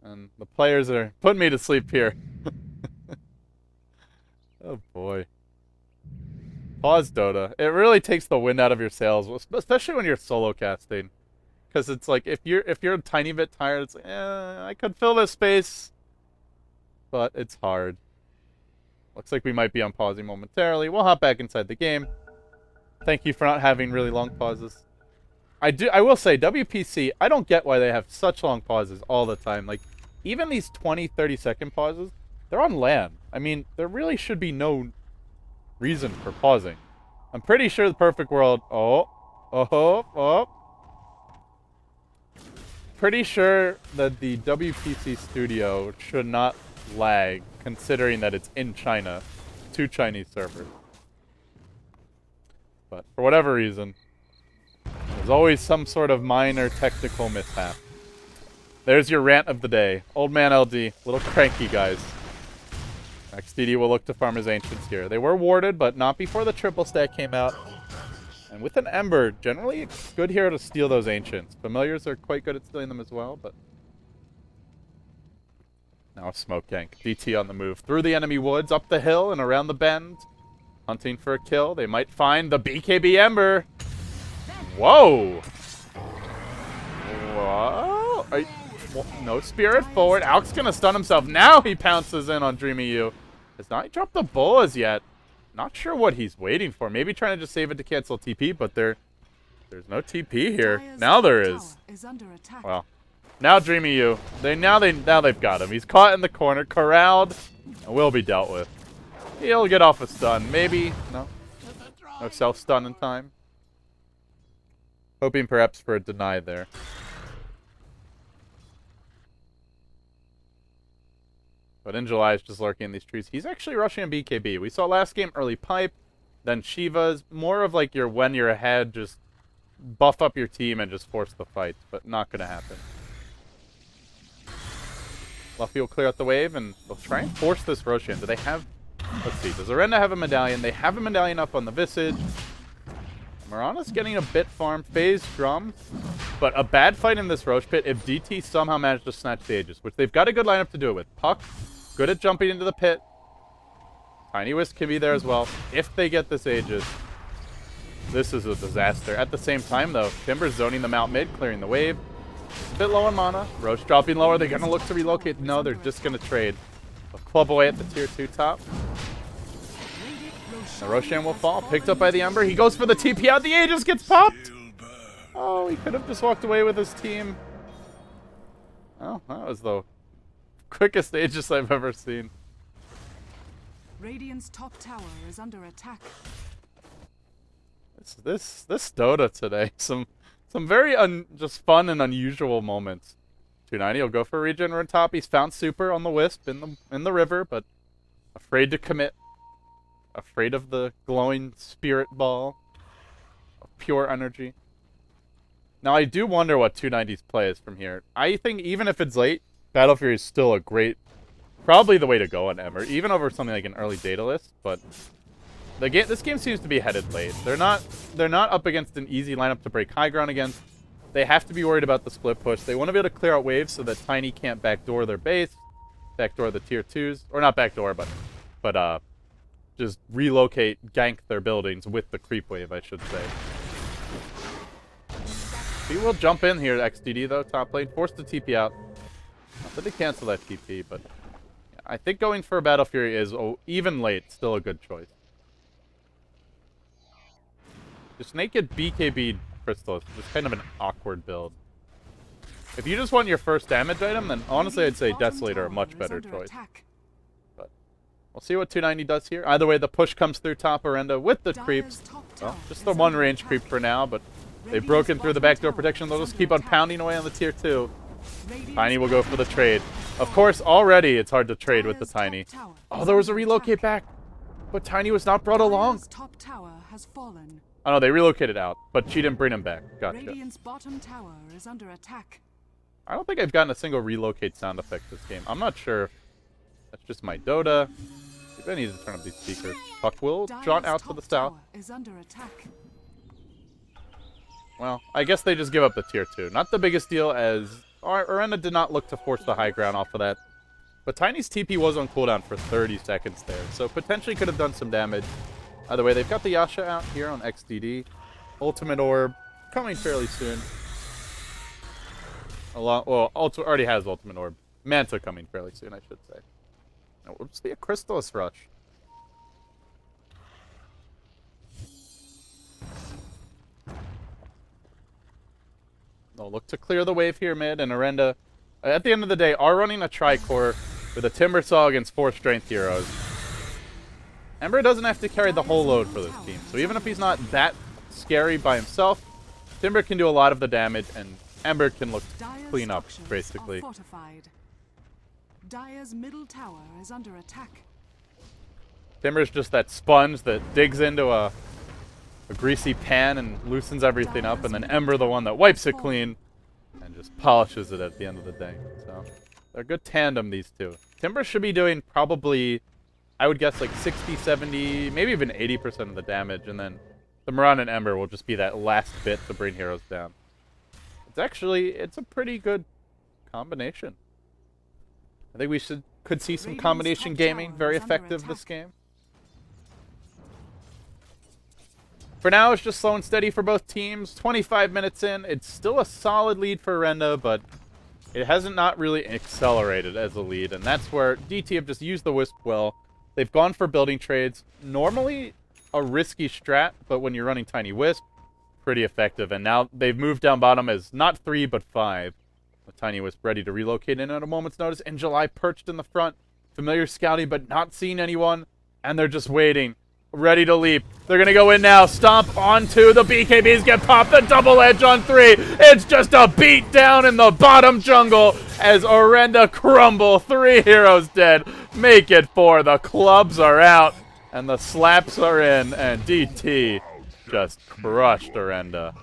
And the players are putting me to sleep here. Oh boy. Pause Dota. It really takes the wind out of your sails, especially when you're solo casting. Because it's like, if you're a tiny bit tired, it's like, I could fill this space. But it's hard. Looks like we might be unpausing momentarily. We'll hop back inside the game. Thank you for not having really long pauses. I will say, WPC, I don't get why they have such long pauses all the time. Like, even these 20, 30-second pauses, they're on LAN. I mean, there really should be no reason for pausing. I'm pretty sure the perfect world... Pretty sure that the WPC studio should not lag, considering that it's in China, 2 Chinese servers. But for whatever reason, there's always some sort of minor technical mishap. There's your rant of the day. Old man LD, little cranky, guys. XDD will look to farm his Ancients here. They were warded, but not before the triple stack came out. And with an Ember, generally it's good here to steal those Ancients. Familiars are quite good at stealing them as well, but... Now a smoke gank. DT on the move. Through the enemy woods, up the hill, and around the bend. Hunting for a kill. They might find the BKB Ember. Whoa! Whoa! No spirit forward. Alk's gonna stun himself. Now he pounces in on Dreamy U. Has not dropped the bolas yet. Not sure what he's waiting for. Maybe trying to just save it to cancel TP, but there's no TP here. Now there is. Well, now Dreamy U. Now they've got him. He's caught in the corner, corralled, and will be dealt with. He'll get off a stun. Maybe. No. No self-stun in time. Hoping perhaps for a deny there. But in July is just lurking in these trees. He's actually rushing a BKB. We saw last game early pipe, then Shiva's. More of like your when you're ahead, just buff up your team and just force the fight. But not going to happen. Luffy will clear out the wave and they'll try and force this Roshan. Do they have... Let's see. Does Orenda have a medallion? They have a medallion up on the Visage. Mirana's getting a bit farmed. Phase Drum. But a bad fight in this Roche Pit if DT somehow managed to snatch the Aegis, which they've got a good lineup to do it with. Puck, good at jumping into the pit. Tiny Wisp can be there as well. If they get this Aegis, this is a disaster. At the same time, though, Timber's zoning them out mid, clearing the wave. A bit low on mana. Roche dropping lower. They're going to look to relocate. No, they're just going to trade. A club away at the tier 2 top. Now Roshan will fall, picked up by the Ember. He goes for the TP out. The Aegis gets popped. Oh, he could have just walked away with his team. Oh, that was the quickest Aegis I've ever seen. Radiant's top tower is under attack. This Dota today, some very just fun and unusual moments. 290 will go for a regen on top. He's found super on the Wisp in the river, but afraid to commit. afraid of the glowing spirit ball of pure energy. Now, I do wonder what 290's play is from here. I think even if it's late, Battle Fury is still a great, probably the way to go on Ember, even over something like an early data list. But this game seems to be headed late. They're not up against an easy lineup to break high ground against. They have to be worried about the split push. They want to be able to clear out waves so that Tiny can't backdoor their base, backdoor the tier 2s, or not backdoor, but just relocate, gank their buildings with the creep wave, I should say. He will jump in here, XDD, though, top lane. Forced to TP out. Not that they cancel that TP, but yeah, I think going for a Battle Fury is, even late, still a good choice. Just naked BKB Crystal is just kind of an awkward build. If you just want your first damage item, then honestly I'd say Desolator a much better choice. But we'll see what 290 does here. Either way, the push comes through top Orenda with the creeps. Well, just the one range creep for now, but they've broken through the backdoor protection. They'll just keep on pounding away on the tier 2. Tiny will go for the trade. Of course, already it's hard to trade with the Tiny. Oh, there was a relocate back, but Tiny was not brought along. Oh no, they relocated out, but she didn't bring him back. Gotcha. Radiant's bottom tower is under attack. I don't think I've gotten a single relocate sound effect this game. I'm not sure if that's just my Dota. Maybe I need to turn up these speakers. Puck will jaunt out to the south. Is under attack. Well, I guess they just give up the tier 2. Not the biggest deal, as Orenda did not look to force the high ground off of that. But Tiny's TP was on cooldown for 30 seconds there, so potentially could have done some damage. Either way, they've got the Yasha out here on XDD. Ultimate Orb coming fairly soon. Well, already has Ultimate Orb. Manta coming fairly soon, I should say. Now, we'll just be a Crystallis rush. They'll look to clear the wave here mid, and Orenda, at the end of the day, are running a Tricore with a Timber Saw against 4 strength heroes. Ember doesn't have to carry the whole load for this team, so even if he's not that scary by himself, Timber can do a lot of the damage, and Ember can look to clean up, basically. Dire's middle tower is under attack. Timber's just that sponge that digs into a greasy pan and loosens everything up, and then Ember the one that wipes it clean and just polishes it at the end of the day. So they're a good tandem, these two. Timber should be doing probably, I would guess, like 60, 70, maybe even 80% of the damage, and then the Moran and Ember will just be that last bit to bring heroes down. It's a pretty good combination. I think we could see some combination gaming, very effective this game. For now, it's just slow and steady for both teams. 25 minutes in, it's still a solid lead for Orenda, but it hasn't not really accelerated as a lead, and that's where DT have just used the Wisp well. They've gone for building trades. Normally a risky strat, but when you're running Tiny Wisp, pretty effective. And now they've moved down bottom as not 3, but 5. The Tiny Wisp ready to relocate in at a moment's notice, and July perched in the front. Familiar scouting, but not seeing anyone, and they're just waiting. Ready to leap. They're going to go in now. Stomp onto the BKBs. Get popped. The double edge on 3. It's just a beat down in the bottom jungle as Orenda crumble. 3 heroes dead. Make it 4. The clubs are out. And the slaps are in. And DT just crushed Orenda.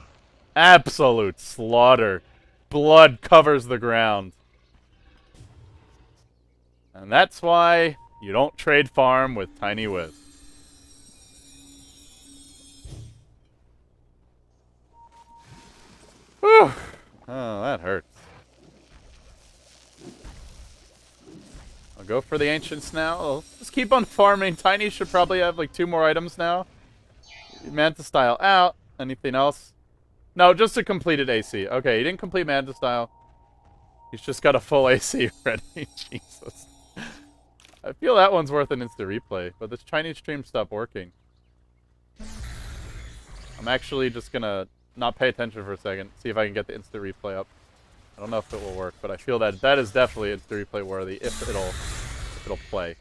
Absolute slaughter. Blood covers the ground. And that's why you don't trade farm with Tiny Wisp. Whew. Oh, that hurts. I'll go for the Ancients now. I'll just keep on farming. Tiny should probably have like 2 more items now. Manta Style out. Anything else? No, just a completed AC. Okay, he didn't complete Manta Style. He's just got a full AC ready. Jesus. I feel that one's worth an instant replay, but this Chinese stream stopped working. I'm actually just gonna not pay attention for a second, see if I can get the instant replay up. I don't know if it will work, but I feel that that is definitely instant replay worthy if it'll play.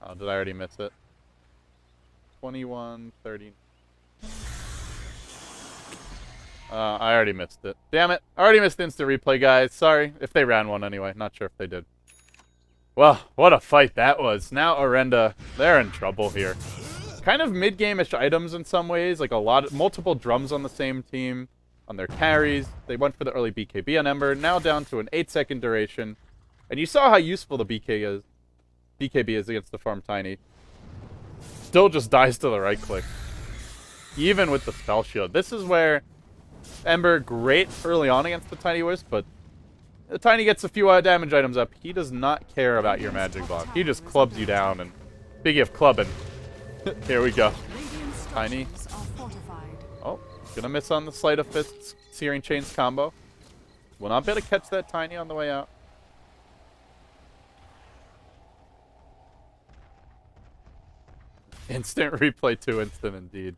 Oh, did I already miss it? 21:30. I already missed it. Damn it. I already missed the instant replay, guys. Sorry. If they ran one anyway. Not sure if they did. Well, what a fight that was. Now Orenda, they're in trouble here. Kind of mid-game-ish items in some ways, like multiple drums on the same team, on their carries. They went for the early BKB on Ember, now down to an 8-second duration. And you saw how useful the BKB is against the farm Tiny. Still just dies to the right click. Even with the spell shield. This is where Ember, great early on against the Tiny Wisp, but the Tiny gets a few damage items up. He does not care about your magic block. He just clubs you down, and speaking of clubbing, here we go. Tiny. Oh, gonna miss on the Sleight of Fists, Searing Chains combo. Will not be able to catch that Tiny on the way out. Instant replay, too instant indeed.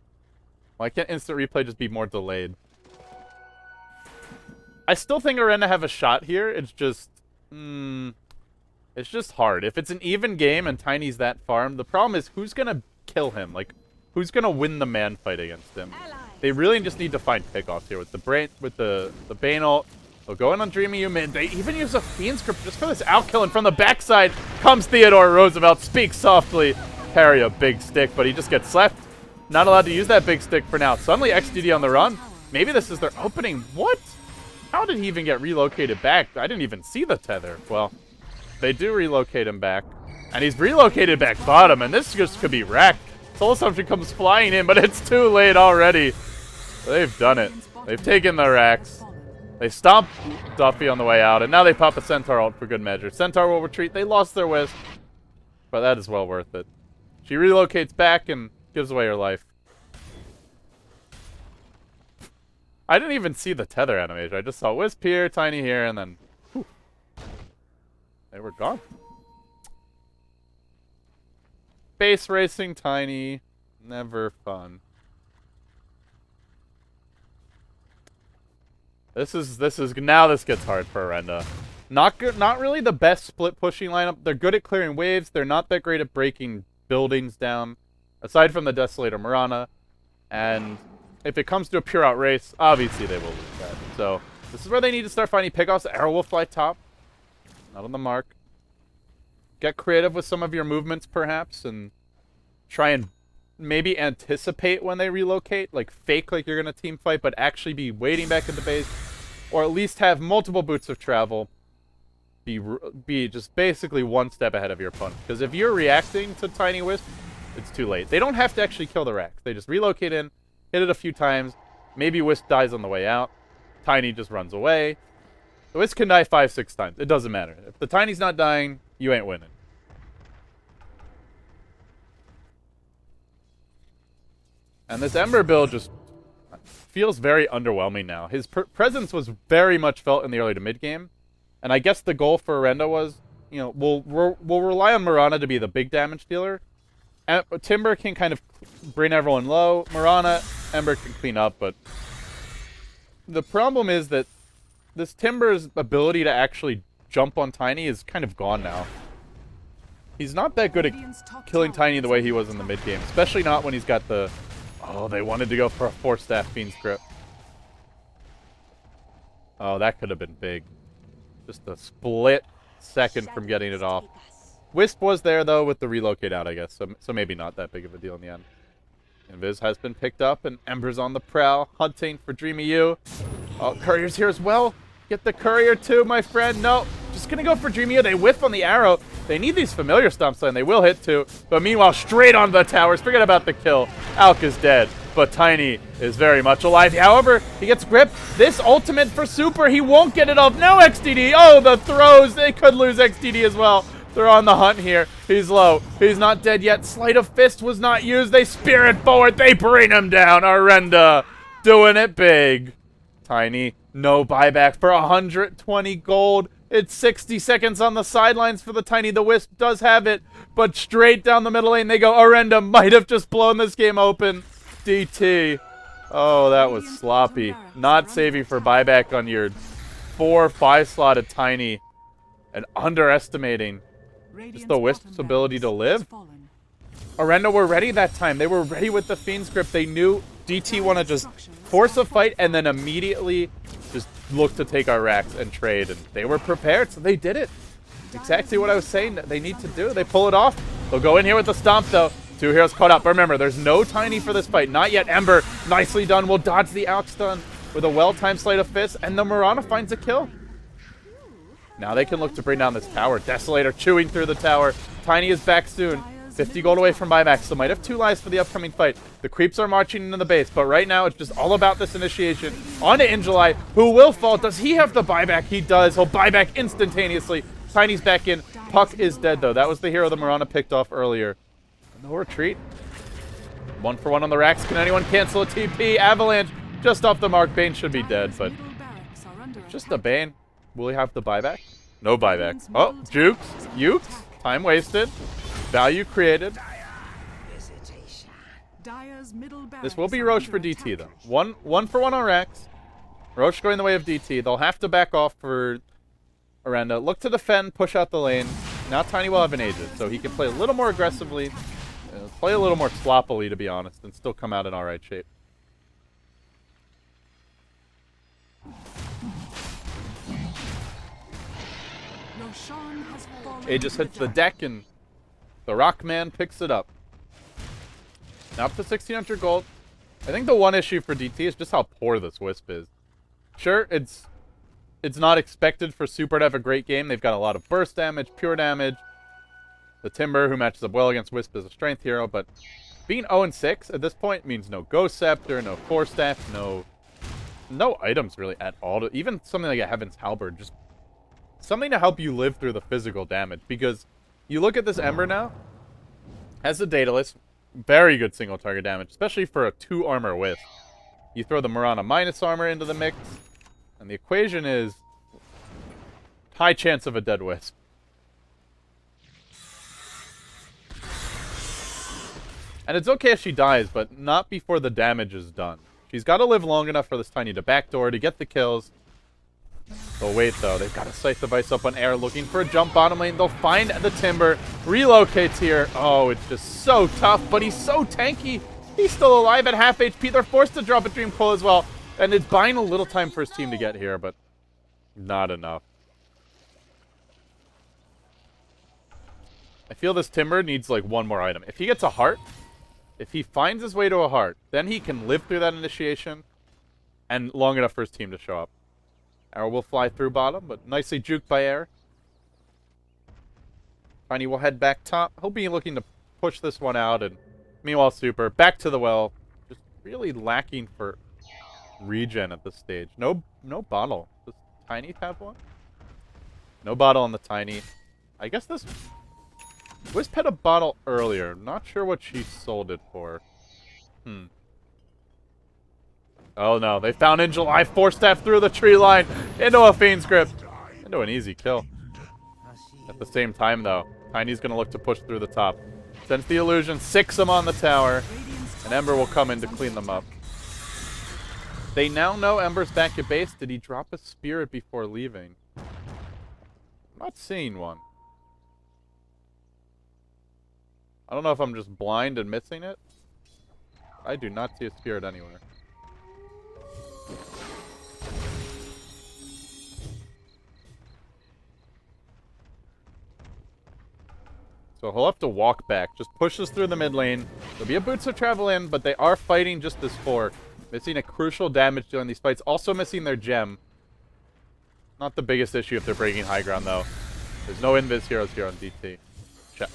Why can't instant replay just be more delayed? I still think Orenda have a shot here. It's just, it's just hard. If it's an even game and Tiny's that farm, the problem is who's gonna kill him? Like, who's gonna win the man fight against him? They really just need to find pickoffs here with the Bane ult. They'll go in on Dreamy You mid. They even use a Fiend script just for this outkill, and from the backside comes Theodore Roosevelt. Speaks softly. Carry a big stick, but he just gets left. Not allowed to use that big stick for now. Suddenly XDD on the run. Maybe this is their opening. What? How did he even get relocated back? I didn't even see the tether. Well, they do relocate him back. And he's relocated back bottom, and this just could be wrecked. Soul Assumption comes flying in, but it's too late already. They've done it. They've taken the racks. They stomped Duffy on the way out, and now they pop a Centaur ult for good measure. Centaur will retreat. They lost their Wisp, but that is well worth it. She relocates back and gives away her life. I didn't even see the tether animation. I just saw Wisp here, Tiny here, and then whew, they were gone. Base racing Tiny, never fun. This gets hard for Orenda. Not really the best split pushing lineup. They're good at clearing waves. They're not that great at breaking buildings down, aside from the Desolator Mirana. And if it comes to a pure out race, obviously they will lose that. So this is where they need to start finding pickoffs. Arrow will fly top, not on the mark. Get creative with some of your movements, perhaps, and try and maybe anticipate when they relocate, like fake like you're gonna team fight, but actually be waiting back at the base, or at least have multiple boots of travel. Be just basically one step ahead of your opponent. Because if you're reacting to Tiny Wisp, it's too late. They don't have to actually kill the Rax. They just relocate in, hit it a few times. Maybe Wisp dies on the way out. Tiny just runs away. The Wisp can die 5-6 times. It doesn't matter. If the Tiny's not dying, you ain't winning. And this Ember build just feels very underwhelming now. His presence was very much felt in the early to mid game. And I guess the goal for Orenda was, you know, we'll rely on Mirana to be the big damage dealer. And Timber can kind of bring everyone low. Mirana, Ember can clean up, but the problem is that this Timber's ability to actually jump on Tiny is kind of gone now. He's not that good at killing Tiny the way he was in the mid game, especially not when he's got the... Oh, they wanted to go for a 4-staff Fiend script. Oh, that could have been big. Just a split second from getting it off. Wisp was there, though, with the relocate out, I guess. So maybe not that big of a deal in the end. Invis has been picked up, and Ember's on the prowl, hunting for Dreamy You. Oh, Courier's here as well. Get the Courier, too, my friend. No, just going to go for Dreamy You. They whiff on the arrow. They need these familiar stomps, and they will hit, too. But meanwhile, straight on the towers. Forget about the kill. Alk is dead, but Tiny is very much alive. However, he gets gripped. This ultimate for Super, he won't get it off. No XDD. Oh, the throws. They could lose XDD as well. They're on the hunt here. He's low. He's not dead yet. Sleight of Fist was not used. They spear it forward. They bring him down. Orenda doing it big. Tiny, no buyback for 120 gold. It's 60 seconds on the sidelines for the Tiny. The Wisp does have it, but straight down the middle lane they go. Orenda might have just blown this game open. DT. Oh, that was sloppy. Not saving for buyback on your 4-5 slotted Tiny and underestimating just the Wisp's ability to live. Orenda were ready that time. They were ready with the Fiend script. They knew DT want to just force a fight and then immediately just look to take our racks and trade. And they were prepared, so they did it. exactly what I was saying that they need to do. They pull it off. They'll go in here with the stomp, though. Two heroes caught up. Remember, there's no Tiny for this fight. Not yet. Ember, nicely done, will dodge the Alk stun with a well-timed Sleight of Fist, and the Mirana finds a kill. Now they can look to bring down this tower. Desolator chewing through the tower. Tiny is back soon. 50 gold away from buyback, so might have 2 lives for the upcoming fight. The creeps are marching into the base, but right now it's just all about this initiation. On to Injuli, who will fall. Does he have the buyback? He does. He'll buy back instantaneously. Tiny's back in. Puck is dead, though. That was the hero the Mirana picked off earlier. No retreat. 1 for 1 on the racks. Can anyone cancel a TP? Avalanche just off the mark. Bane should be dead, but just a Bane. Will he have the buyback? No buyback. Oh, Jukes. Ukes. Time wasted. Value created. This will be Roche for DT, though. One for 1 on Rex. Roche going the way of DT. They'll have to back off for Orenda. Look to defend, push out the lane. Now Tiny will have an Aegis, so he can play a little more aggressively, play a little more sloppily, to be honest, and still come out in alright shape. Aegis hits the deck, and the Rockman picks it up. Now up to 1,600 gold. I think the one issue for DT is just how poor this Wisp is. Sure, it's not expected for Super to have a great game. They've got a lot of burst damage, pure damage. The Timber, who matches up well against Wisp, is a strength hero, but being 0-6 at this point means no Ghost Scepter, no Force Staff, no items really at all. Even something like a Heaven's Halberd, just something to help you live through the physical damage. Because you look at this Ember now, has the Daedalus, very good single target damage, especially for a 2 armor Wisp. You throw the Mirana minus armor into the mix, and the equation is high chance of a dead Wisp. And it's okay if she dies, but not before the damage is done. She's got to live long enough for this Tiny to backdoor to get the kills. They'll wait, though. They've got a Scythe device up on air, looking for a jump bottom lane. They'll find the Timber. Relocates here. Oh, it's just so tough, but he's so tanky. He's still alive at half HP. They're forced to drop a Dream Coil as well. And it's buying a little time for his team to get here, but not enough. I feel this Timber needs, like, one more item. If he gets a heart, if he finds his way to a heart, then he can live through that initiation and long enough for his team to show up. Arrow will fly through bottom, but nicely juked by air. Tiny will head back top. He'll be looking to push this one out, and meanwhile, Super, back to the well. Just really lacking for regen at this stage. No bottle. Does Tiny have one? No bottle on the Tiny. I guess this Wisp had a bottle earlier. Not sure what she sold it for. Oh no, they found Injuli. Force Staff through the tree line into a Fiend's Grip. Into an easy kill. At the same time, though, Tiny's going to look to push through the top. Sends the illusion, 6 them on the tower, and Ember will come in to clean them up. They now know Ember's back at base. Did he drop a Spirit before leaving? I'm not seeing one. I don't know if I'm just blind and missing it. I do not see a Spirit anywhere. So he'll have to walk back. Just pushes through the mid lane. There'll be a Boots of Travel in, but they are fighting just as 4. Missing a crucial damage during these fights. Also missing their gem. Not the biggest issue if they're breaking high ground, though. There's no Invis heroes here on DT.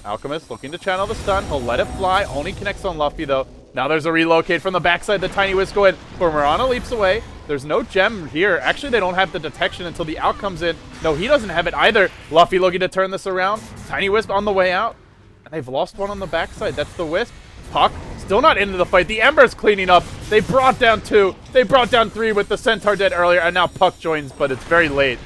Alchemist looking to channel the stun. He'll let it fly. Only connects on Luffy, though. Now there's a relocate from the backside. The Tiny Wisp go in. But Mirana leaps away. There's no gem here. Actually, they don't have the detection until the out comes in. No, he doesn't have it either. Luffy looking to turn this around. Tiny Wisp on the way out. And they've lost one on the backside. That's the Wisp. Puck still not into the fight. The Ember's cleaning up. They brought down 2. They brought down 3 with the Centaur dead earlier. And now Puck joins, but it's very late.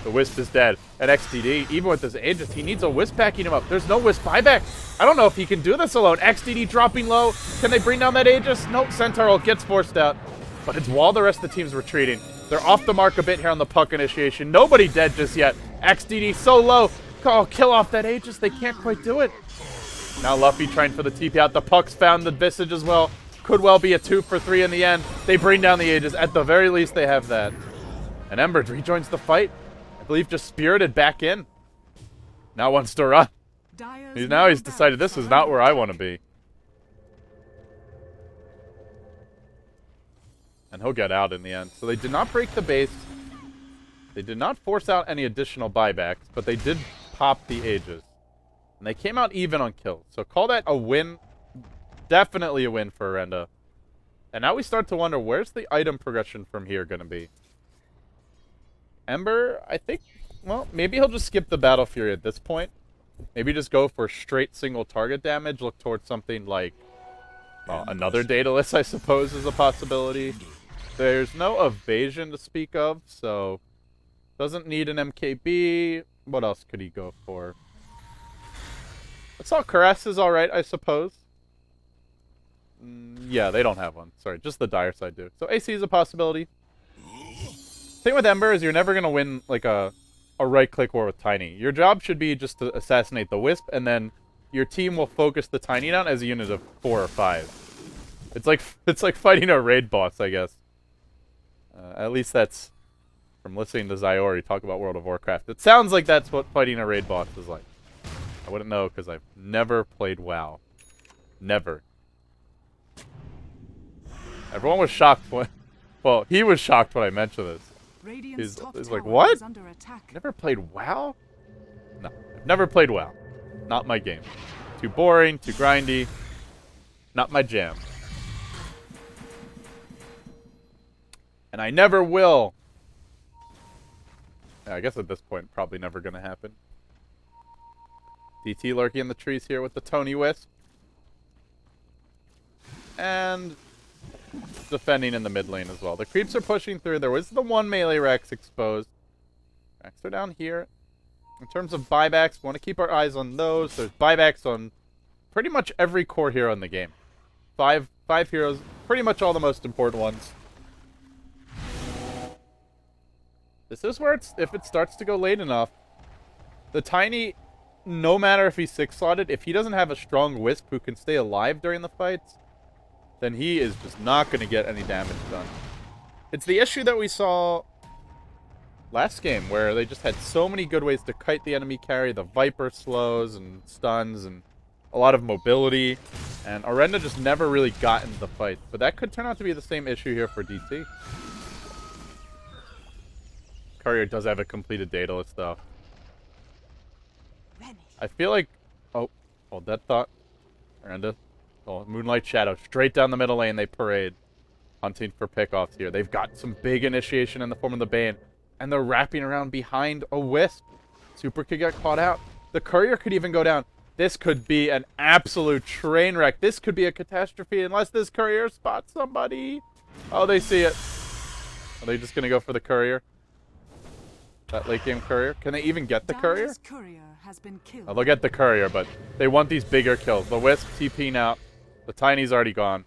The Wisp is dead. And XDD, even with his Aegis, he needs a Wisp backing him up. There's no Wisp buyback. I don't know if he can do this alone. XDD dropping low. Can they bring down that Aegis? Nope, Centaur gets forced out. But it's while the rest of the team's retreating. They're off the mark a bit here on the Puck initiation. Nobody dead just yet. XDD so low. Oh, kill off that Aegis. They can't quite do it. Now Luffy trying for the TP out. The Puck's found the Visage as well. Could well be a 2 for 3 in the end. They bring down the Aegis. At the very least, they have that. And Ember rejoins the fight. I believe just spirited back in. Now wants to run. Dire's Now he's middle decided this barracks is are not under where I attack. want to be. And he'll get out in the end. So they did not break the base. They did not force out any additional buybacks, but they did pop the Aegis. And they came out even on kills. So call that a win. Definitely a win for Orenda. And now we start to wonder, where's the item progression from here going to be? Ember, I think, well, maybe he'll just skip the Battle Fury at this point. Maybe just go for straight single target damage. Look towards something like, well, another Daedalus, I suppose, is a possibility. There's no evasion to speak of, so doesn't need an MKB. What else could he go for? Assault Caress is alright, I suppose. Yeah, they don't have one. Sorry, just the dire side do. So AC is a possibility. Thing with Ember is you're never going to win like a right-click war with Tiny. Your job should be just to assassinate the Wisp, and then your team will focus the Tiny down as a unit of 4 or 5. It's like fighting a raid boss, I guess. At least that's from listening to Zyori talk about World of Warcraft. It sounds like that's what fighting a raid boss is like. I wouldn't know because I've never played WoW. Never. Everyone was shocked when... Well, he was shocked when I mentioned this. Radiant's He's top like, tower what? is under attack. Never played WoW? No, I've never played WoW. Not my game. Too boring, too grindy. Not my jam. And I never will. Yeah, I guess at this point, probably never going to happen. DT lurking in the trees here with the Tony Wisp. And defending in the mid lane as well. The creeps are pushing through. There was the one melee Rex exposed. Rex are down here. In terms of buybacks, we want to keep our eyes on those. There's buybacks on pretty much every core hero in the game. Five heroes, pretty much all the most important ones. This is where if it starts to go late enough, the Tiny, no matter if he's 6-slotted, if he doesn't have a strong Wisp who can stay alive during the fights, then he is just not going to get any damage done. It's the issue that we saw last game, where they just had so many good ways to kite the enemy carry. The Viper slows and stuns and a lot of mobility. And Orenda just never really got into the fight. But that could turn out to be the same issue here for DT. Courier does have a completed Daedalus, though. I feel like... Oh, hold that thought. Orenda. Oh, Moonlight Shadow. Straight down the middle lane, they parade. Hunting for pickoffs here. They've got some big initiation in the form of the Bane. And they're wrapping around behind a Wisp. Super could get caught out. The Courier could even go down. This could be an absolute train wreck. This could be a catastrophe unless this Courier spots somebody. Oh, they see it. Are they just going to go for the Courier? That late game Courier? Can they even get the Courier? Dire's courier has been killed. Oh, they'll get the Courier, but they want these bigger kills. The Wisp TP'ing out. The Tiny's already gone.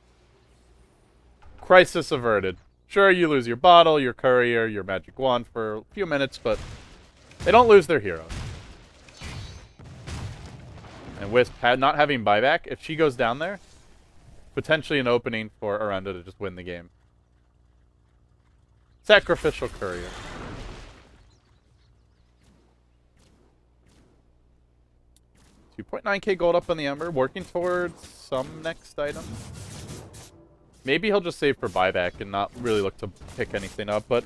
Crisis averted. Sure, you lose your bottle, your Courier, your magic wand for a few minutes, but they don't lose their hero. And Wisp, not having buyback, if she goes down there, potentially an opening for Orenda to just win the game. Sacrificial Courier. $2.9k gold up on the Ember, working towards some next item. Maybe he'll just save for buyback and not really look to pick anything up, but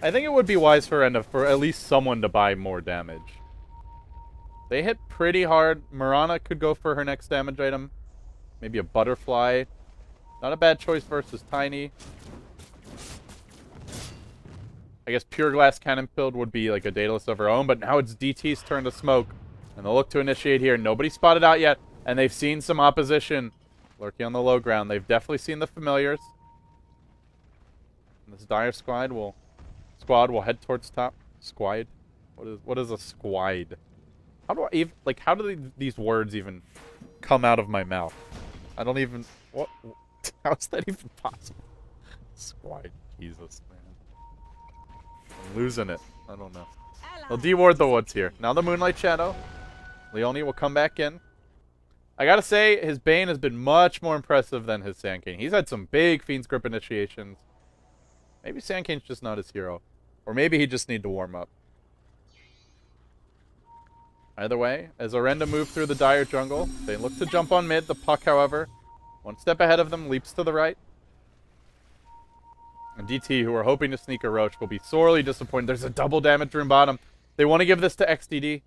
I think it would be wise for Orenda for at least someone to buy more damage. They hit pretty hard. Mirana could go for her next damage item. Maybe a Butterfly. Not a bad choice versus Tiny. I guess Pure Glass Cannon Pilled would be like a Daedalus of her own, but now it's DT's turn to smoke. And they'll look to initiate here. Nobody spotted out yet, and they've seen some opposition lurking on the low ground. They've definitely seen the familiars. And this dire squad will head towards top. Squide? What is a squide? How do I even, like, how do these words even come out of my mouth? I don't even, what, how is that even possible? Squide, Jesus, man. I'm losing it. I don't know. They'll deward the woods here. Now the Moonlight Shadow. Leone will come back in. I gotta say, his Bane has been much more impressive than his Sand King. He's had some big Fiend's Grip initiations. Maybe Sand King's just not his hero. Or maybe he just need to warm up. Either way, as Orenda move through the dire jungle, they look to jump on mid. The Puck, however, one step ahead of them, leaps to the right. And DT, who are hoping to sneak a Roach, will be sorely disappointed. There's a double damage rune bottom. They want to give this to XDD.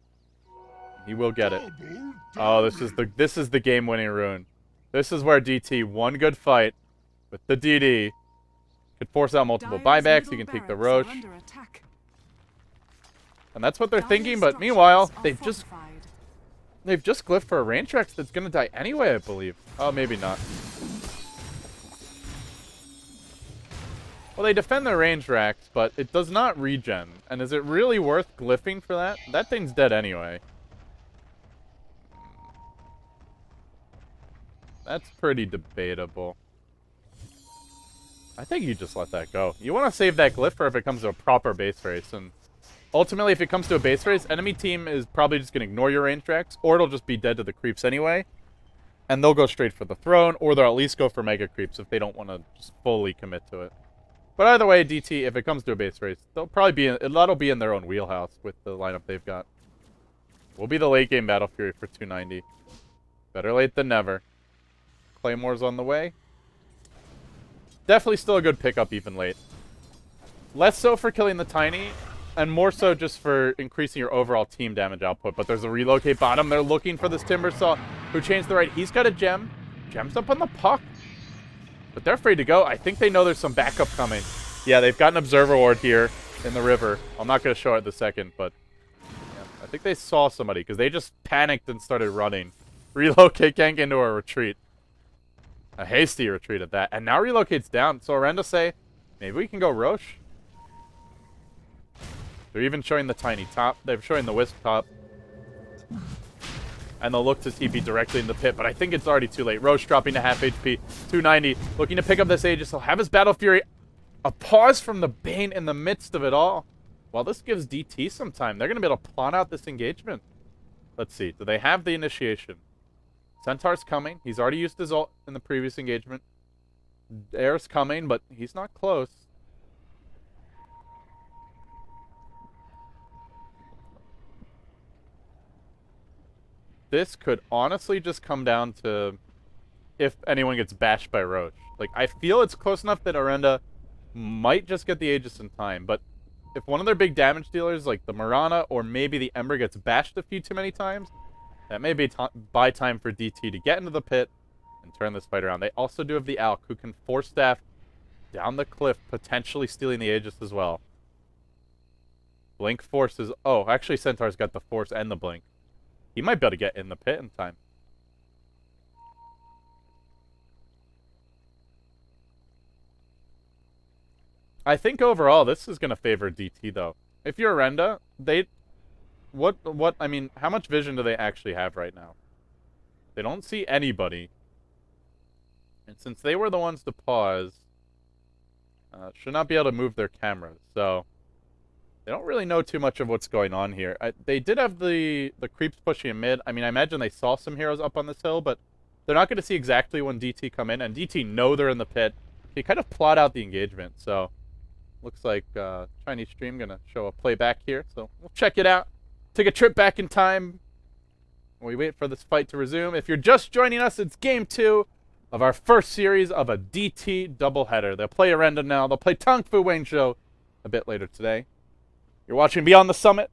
He will get it. Oh, this is the game-winning rune. This is where DT, one good fight with the DD, could force out multiple buybacks. He can take the Roche. And that's what they're thinking, but meanwhile, they've just glyphed for a range Rex that's going to die anyway, I believe. Oh, maybe not. Well, they defend their range Rex, but it does not regen. And is it really worth glyphing for that? That thing's dead anyway. That's pretty debatable. I think you just let that go. You want to save that glyph for if it comes to a proper base race. And ultimately, if it comes to a base race, enemy team is probably just going to ignore your range tracks, or it'll just be dead to the creeps anyway. And they'll go straight for the throne, or they'll at least go for mega creeps if they don't want to just fully commit to it. But either way, DT, if it comes to a base race, they'll probably be that'll be in their own wheelhouse with the lineup they've got. Will be the late game Battle Fury for 290. Better late than never. Claymore's on the way. Definitely still a good pickup even late. Less so for killing the Tiny, and more so just for increasing your overall team damage output. But there's a relocate bottom. They're looking for this Timbersaw, who changed the right. He's got a gem. Gem's up on the Puck. But they're afraid to go. I think they know there's some backup coming. Yeah, they've got an Observer Ward here in the river. I'm not going to show it the second, but yeah, I think they saw somebody because they just panicked and started running. Relocate Gank into a retreat. A hasty retreat at that. And now relocate's down. So Orenda say, maybe we can go Roche. They're even showing the Tiny top. They're showing the Wisp top. And they'll look to TP directly in the pit, but I think it's already too late. Roche dropping to half HP, 290, looking to pick up this Aegis. He'll have his Battle Fury. A pause from the Bane in the midst of it all. Well, this gives DT some time. They're going to be able to plot out this engagement. Let's see. Do they have the initiation? Centaur's coming. He's already used his ult in the previous engagement. Air's coming, but he's not close. This could honestly just come down to if anyone gets bashed by Roche. Like, I feel it's close enough that Orenda might just get the Aegis in time, but if one of their big damage dealers, like the Mirana or maybe the Ember, gets bashed a few too many times, that may be buy time for DT to get into the pit and turn this fight around. They also do have the Alk, who can force staff down the cliff, potentially stealing the Aegis as well. Blink forces... Oh, actually Centaur's got the Force and the Blink. He might be able to get in the pit in time. I think overall this is going to favor DT though. If you're Orenda, I mean, how much vision do they actually have right now? They don't see anybody. And since they were the ones to pause, should not be able to move their cameras. So they don't really know too much of what's going on here. They did have the creeps pushing in mid. I mean, I imagine they saw some heroes up on this hill, but they're not going to see exactly when DT come in. And DT know they're in the pit. They kind of plot out the engagement. So looks like Chinese stream going to show a playback here. So we'll check it out. Take a trip back in time. We wait for this fight to resume. If you're just joining us, it's game 2 of our first series of a DT doubleheader. They'll play Orenda now. They'll play Tang Fu Wangzhou a bit later today. You're watching Beyond the Summit,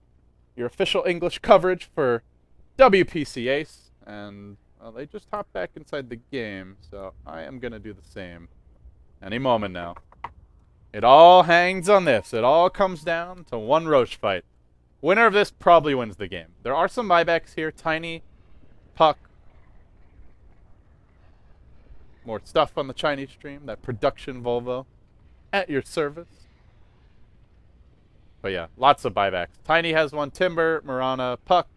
your official English coverage for WPC Ace, and they just hopped back inside the game, so I am going to do the same any moment now. It all hangs on this. It all comes down to one Roche fight. Winner of this probably wins the game. There are some buybacks here. Tiny, Puck. More stuff on the Chinese stream. That production Volvo at your service. But yeah, lots of buybacks. Tiny has one. Timber, Mirana, Puck,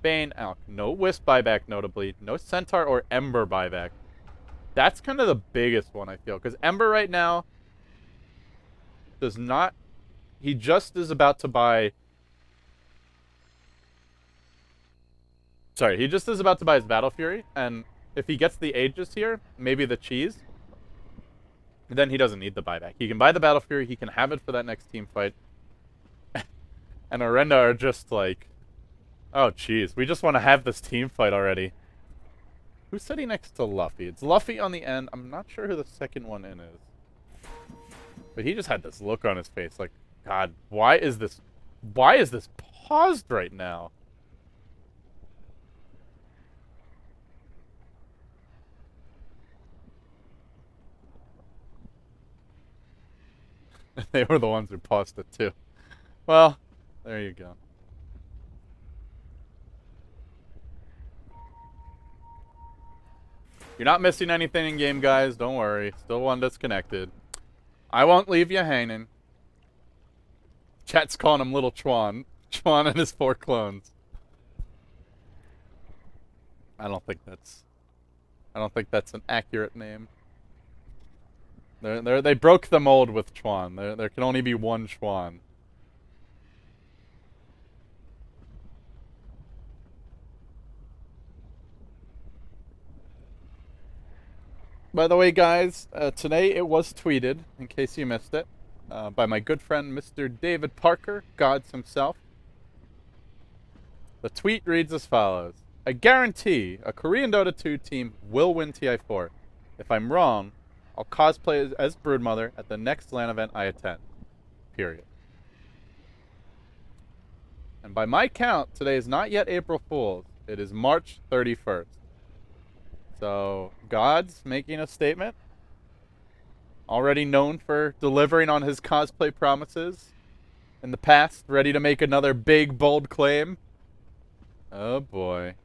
Bane, Alk. No Wisp buyback, notably. No Centaur or Ember buyback. That's kind of the biggest one, I feel. Because Ember right now does not... He just is about to buy... Sorry, he just is about to buy his Battle Fury. And if he gets the Aegis here, maybe the cheese, then he doesn't need the buyback. He can buy the Battle Fury. He can have it for that next team fight. And Orenda are just like, Oh, jeez. We just want to have this team fight already. Who's sitting next to Luffy? It's Luffy on the end. I'm not sure who the second one in is. But he just had this look on his face like, God, why is this paused right now? They were the ones who paused it too. Well, there you go. You're not missing anything in game, guys. Don't worry. Still one disconnected. I won't leave you hanging. Chat's calling him Little Chuan. Chuan and his 4 clones. I don't think that's an accurate name. They broke the mold with Chuan. There can only be one Chuan. By the way, guys, today it was tweeted, in case you missed it, by my good friend Mr. David Parker, Gods himself. The tweet reads as follows. I guarantee a Korean Dota 2 team will win TI4. If I'm wrong, I'll cosplay as Broodmother at the next LAN event I attend. Period. And by my count, today is not yet April Fool's. It is March 31st. So, God's making a statement. Already known for delivering on his cosplay promises in the past. Ready to make another big, bold claim. Oh boy.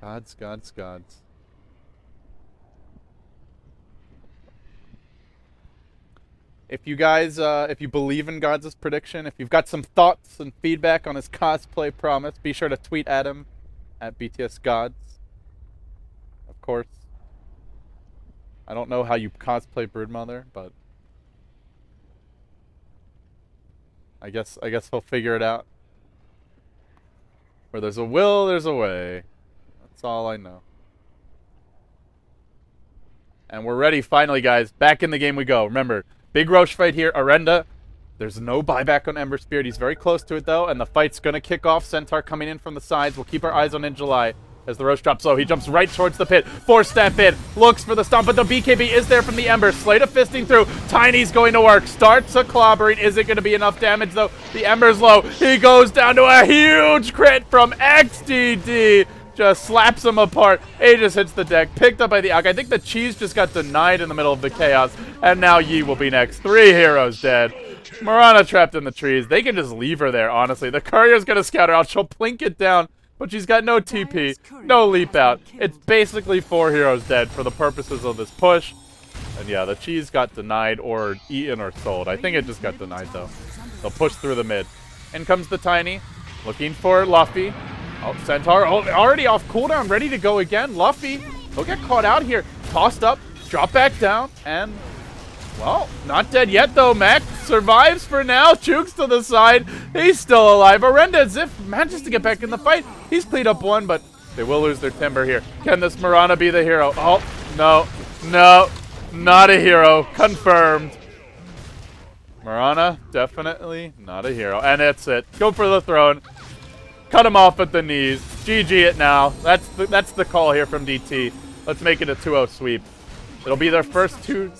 Gods. If you guys, if you believe in Gods' prediction, if you've got some thoughts and feedback on his cosplay promise, be sure to tweet at him, at BTS Gods. Of course. I don't know how you cosplay Broodmother, but I guess he'll figure it out. Where there's a will, there's a way. That's all I know. And we're ready finally, guys. Back in the game we go. Remember, big Roche fight here. Orenda. There's no buyback on Ember Spirit. He's very close to it, though. And the fight's going to kick off. Centaur coming in from the sides. We'll keep our eyes on in July as the Roche drops low. He jumps right towards the pit. 4-step in. Looks for the stomp, but the BKB is there from the Ember. Slate of fisting through. Tiny's going to work. Starts a clobbering. Is it going to be enough damage, though? The Ember's low. He goes down to a huge crit from XDD. Just slaps him apart. Aegis hits the deck. Picked up by the Alk. I think the cheese just got denied in the middle of the chaos. And now Yi will be next. 3 heroes dead. Mirana trapped in the trees. They can just leave her there, honestly. The courier's going to scout her out. She'll plink it down. But she's got no TP. No leap out. It's basically 4 heroes dead for the purposes of this push. And yeah, the cheese got denied or eaten or sold. I think it just got denied, though. They'll push through the mid. In comes the Tiny. Looking for Luffy. Oh, Centaur already off cooldown, ready to go again. Luffy, he'll get caught out here. Tossed up, drop back down, and, well, not dead yet, though. Mac survives for now. Chooks to the side. He's still alive. Orenda, as if manages to get back in the fight. He's cleaned up one, but they will lose their timber here. Can this Mirana be the hero? Oh, no, not a hero. Confirmed. Mirana, definitely not a hero. And that's it. Go for the throne. Cut him off at the knees. GG it now. That's the call here from DT. Let's make it a 2-0 sweep. It'll be their first two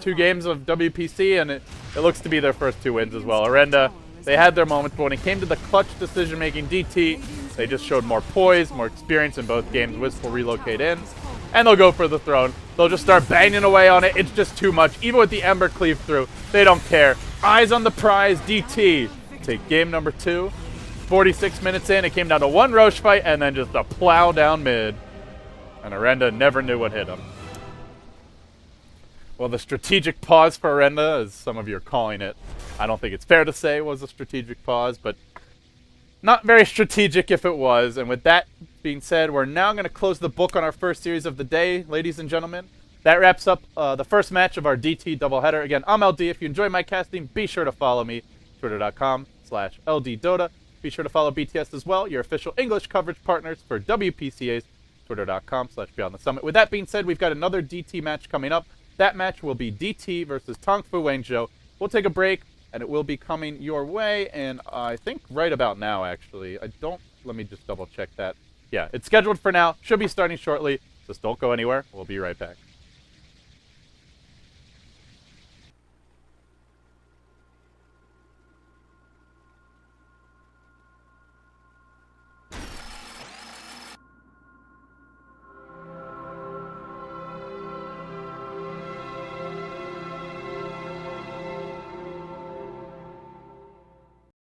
games of WPC, and it looks to be their first 2 wins as well. Orenda, they had their moments, but when it came to the clutch decision-making, DT, they just showed more poise, more experience in both games. Wisp will relocate in, and they'll go for the throne. They'll just start banging away on it. It's just too much. Even with the Ember cleave through, they don't care. Eyes on the prize, DT. Take game number 2. 46 minutes in, it came down to 1 Roche fight, and then just a plow down mid. And Orenda never knew what hit him. Well, the strategic pause for Orenda, as some of you are calling it, I don't think it's fair to say was a strategic pause, but not very strategic if it was. And with that being said, we're now going to close the book on our first series of the day, ladies and gentlemen. That wraps up the first match of our DT doubleheader. Again, I'm LD. If you enjoy my casting, be sure to follow me, twitter.com/LDDota. Be sure to follow BTS as well, your official English coverage partners for WPCA's, twitter.com/BeyondTheSummit. With that being said, we've got another DT match coming up. That match will be DT versus Tongfu Wangzhou. We'll take a break, and it will be coming your way, and I think right about now, actually. Let me just double check that. Yeah, it's scheduled for now. Should be starting shortly. Just don't go anywhere. We'll be right back.